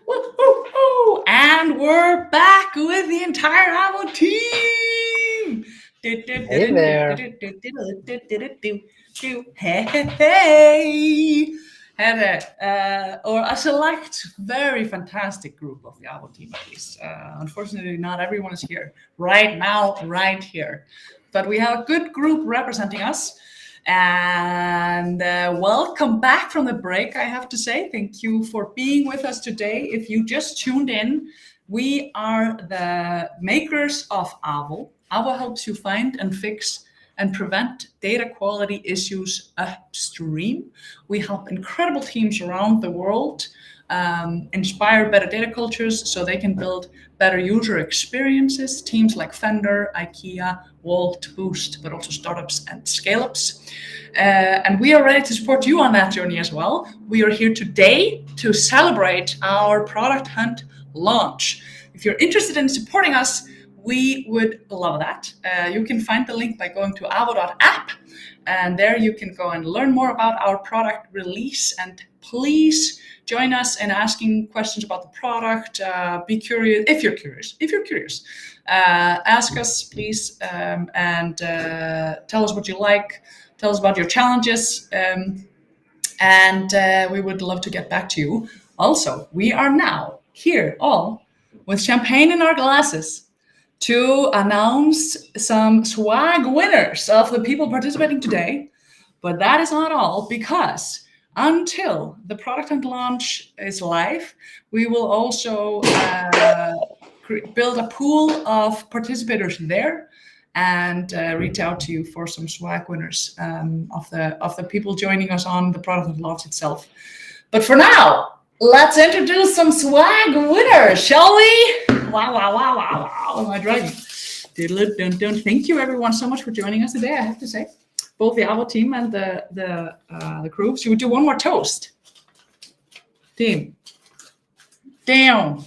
Woo-hoo-hoo. And we're back with the entire Avo team. Hey there. Hey. Or a select, very fantastic group of the Avo team, at least. Unfortunately, not everyone is here right now, right here. But we have a good group representing us. And welcome back from the break, I have to say. Thank you for being with us today. If you just tuned in, we are the makers of Avo. Avo helps you find and fix and prevent data quality issues upstream. We help incredible teams around the world inspire better data cultures so they can build better user experiences. Teams like Fender, IKEA, Wolt, Boost, but also startups and scale-ups. And we are ready to support you on that journey as well. We are here today to celebrate our product hunt launch. If you're interested in supporting us, we would love that. You can find the link by going to avo.app, and there you can go and learn more about our product release. And please join us in asking questions about the product. Be curious if you're curious. Ask us, please, and tell us what you like. Tell us about your challenges, and we would love to get back to you. Also, we are now here all with champagne in our glasses to announce some swag winners of the people participating today. But that is not all, because until the product and launch is live, we will also build a pool of participators there and reach out to you for some swag winners of the people joining us on the product and launch itself. But for now, let's introduce some swag winners, shall we? Wow, am I driving? Thank you everyone so much for joining us today, I have to say. Both the Avo team and the crew. Should we do one more toast? Team. Down.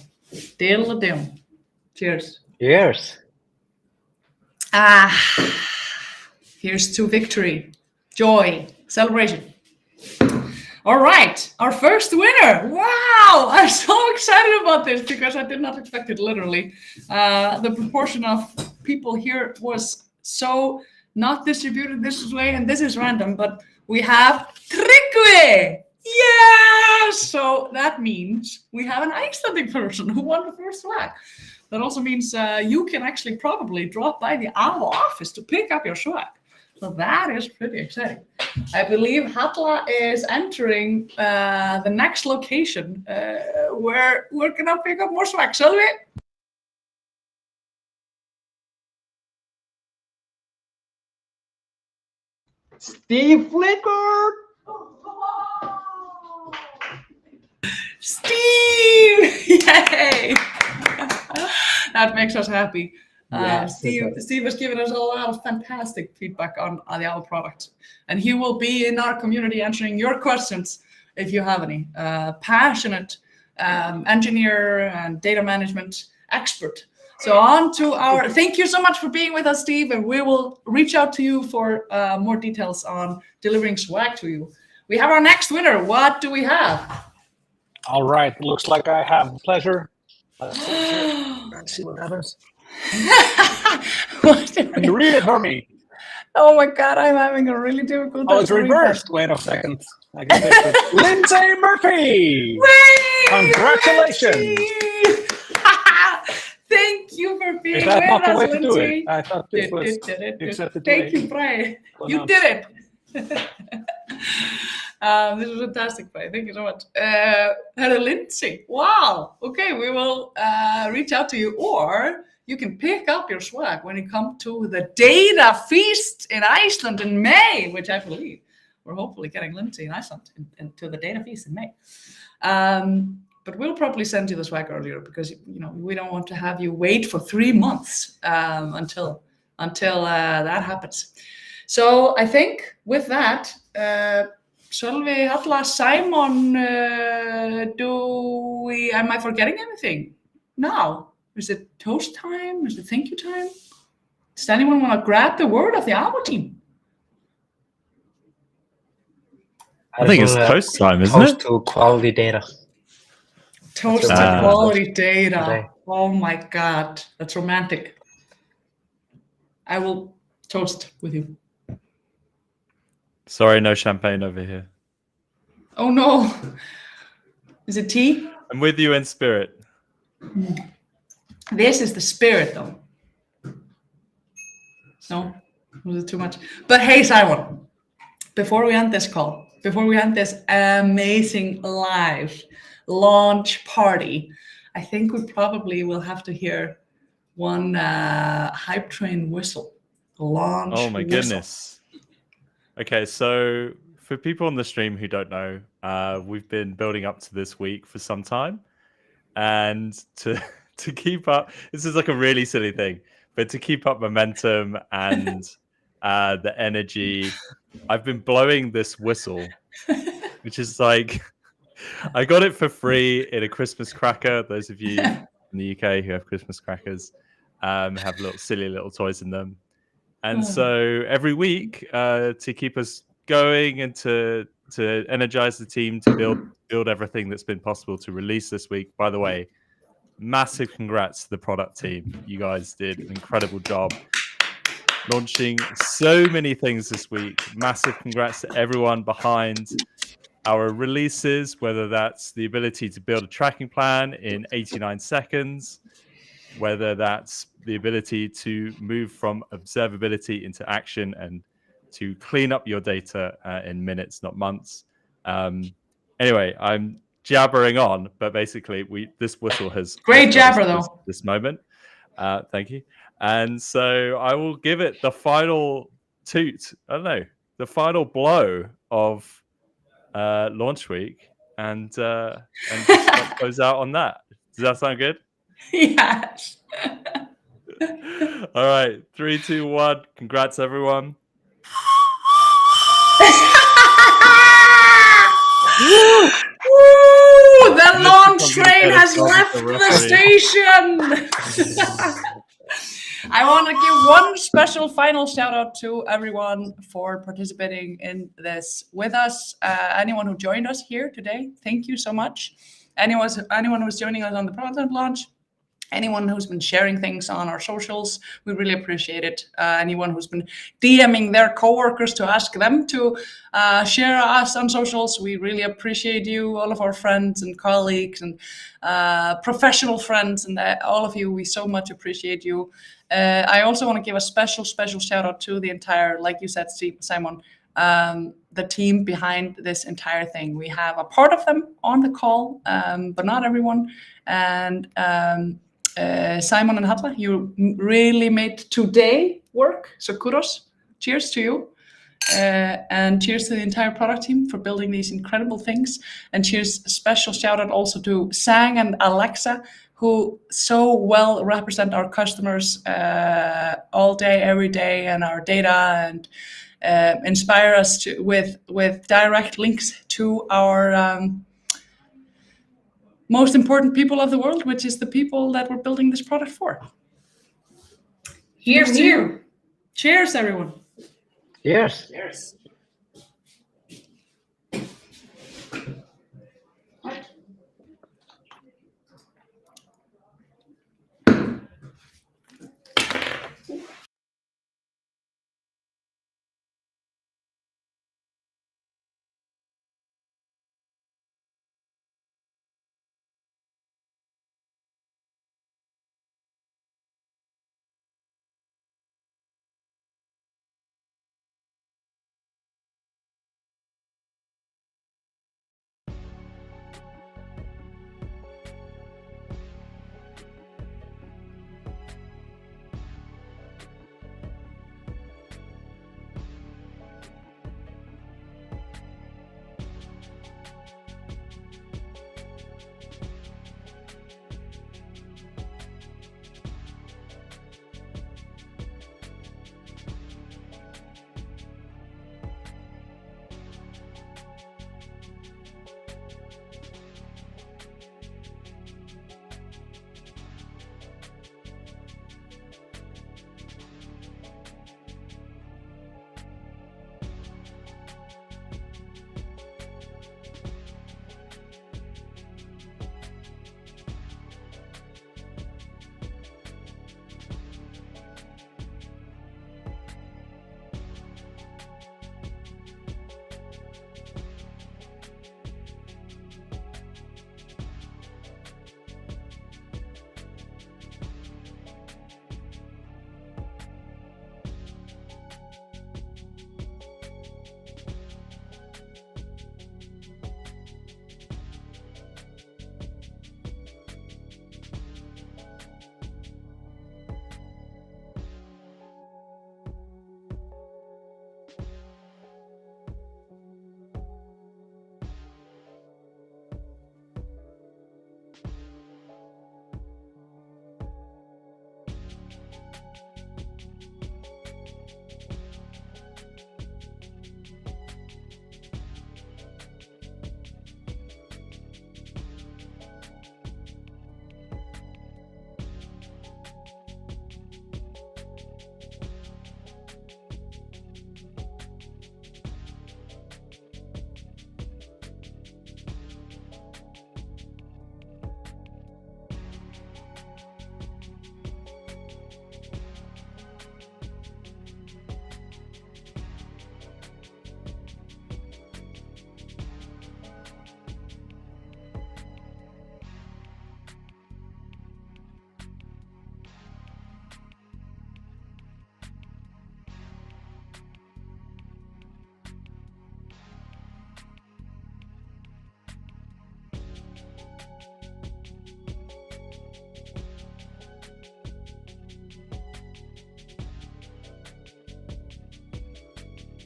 Diddle-a-down. Cheers. Cheers. Here's to victory, joy, celebration. All right, our first winner. Wow, I'm so excited about this because I did not expect it, literally. The proportion of people here was so not distributed this way, and this is random, but we have Tryggvi. Yes! So that means we have an Icelandic person who won the first swag. That also means you can actually probably drop by the Avo office to pick up your swag. So that is pretty exciting. I believe Halla is entering the next location where we're gonna pick up more swag. Sölvi? Steve Flicker! Steve! Yay! That makes us happy. Yes, Steve has given us a lot of fantastic feedback on the Avo product, and he will be in our community answering your questions if you have any. Passionate engineer and data management expert. So on to our, thank you so much for being with us, Steve, and we will reach out to you for more details on delivering swag to you. We have our next winner. What do we have? All right, looks like I have the pleasure. Let's see what happens. Can you read it for me? Oh my God, I'm having a really difficult time. Oh, it's reversed. Wait a second. I can fix it. Lindsay Murphy! Whee! Congratulations! Thank you for being Is that with not the us, way to do Lindsay. it? I thought this was accepted. Thank you, Brian. You did it. This was fantastic, Brian. Thank you so much. Hello, Lindsay. Wow. Okay, we will reach out to you, or you can pick up your swag when you come to the Data Feast in Iceland in May, which I believe we're hopefully getting Lindsay in Iceland to the Data Feast in May. But we'll probably send you the swag earlier because we don't want to have you wait for 3 months until that happens. So I think with that, Sölvi, Halla, Simon, am I forgetting anything? No. Is it toast time? Is it thank you time? Does anyone want to grab the word of the Avo team? I think it's toast time, isn't Toast it? to quality data. Toast to romantic. quality data. Today. Oh my God, that's romantic. I will toast with you. Sorry, no champagne over here. Oh no. Is it tea? I'm with you in spirit. This is the spirit, though. No? Was it too much? But hey, Simon, before we end this call, before we end this amazing live launch party, I think we probably will have to hear one hype train whistle. Launch Oh my whistle. goodness. Okay, so for people on the stream who don't know, we've been building up to this week for some time. And to keep up, this is like a really silly thing, but to keep up momentum and the energy, I've been blowing this whistle, which is like, I got it for free in a Christmas cracker. Those of you in the UK who have Christmas crackers have silly little toys in them. And so every week to keep us going and to energize the team to build everything that's been possible to release this week. By the way, massive congrats to the product team. You guys did an incredible job launching so many things this week. Massive congrats to everyone behind our releases, whether that's the ability to build a tracking plan in 89 seconds, whether that's the ability to move from observability into action and to clean up your data in minutes, not months. Anyway, I'm jabbering on, but basically this whistle has Great jabber, though. this moment. Thank you. And so I will give it the final toot. I don't know, the final blow of launch week, and just close out on that. Does that sound good? Yes. All right, 3, 2, 1. Congrats, everyone. Woo! The launch train has left the station. I want to give one special final shout out to everyone for participating in this with us. Anyone who joined us here today, thank you so much. Anyone who's joining us on the product launch, anyone who's been sharing things on our socials, we really appreciate it. Anyone who's been DMing their coworkers to ask them to share us on socials, we really appreciate you. All of our friends and colleagues and professional friends and all of you, we so much appreciate you. I also want to give a special shout out to the entire, like you said, Simon, the team behind this entire thing. We have a part of them on the call, but not everyone. And Simon and Halla, you really made today work. So kudos, cheers to you. And cheers to the entire product team for building these incredible things. And cheers, special shout out also to Sang and Alexa, who so well represent our customers all day, every day, and our data, and inspire us with direct links to our most important people of the world, which is the people that we're building this product for. Here's to you. Cheers, everyone. Cheers. Cheers.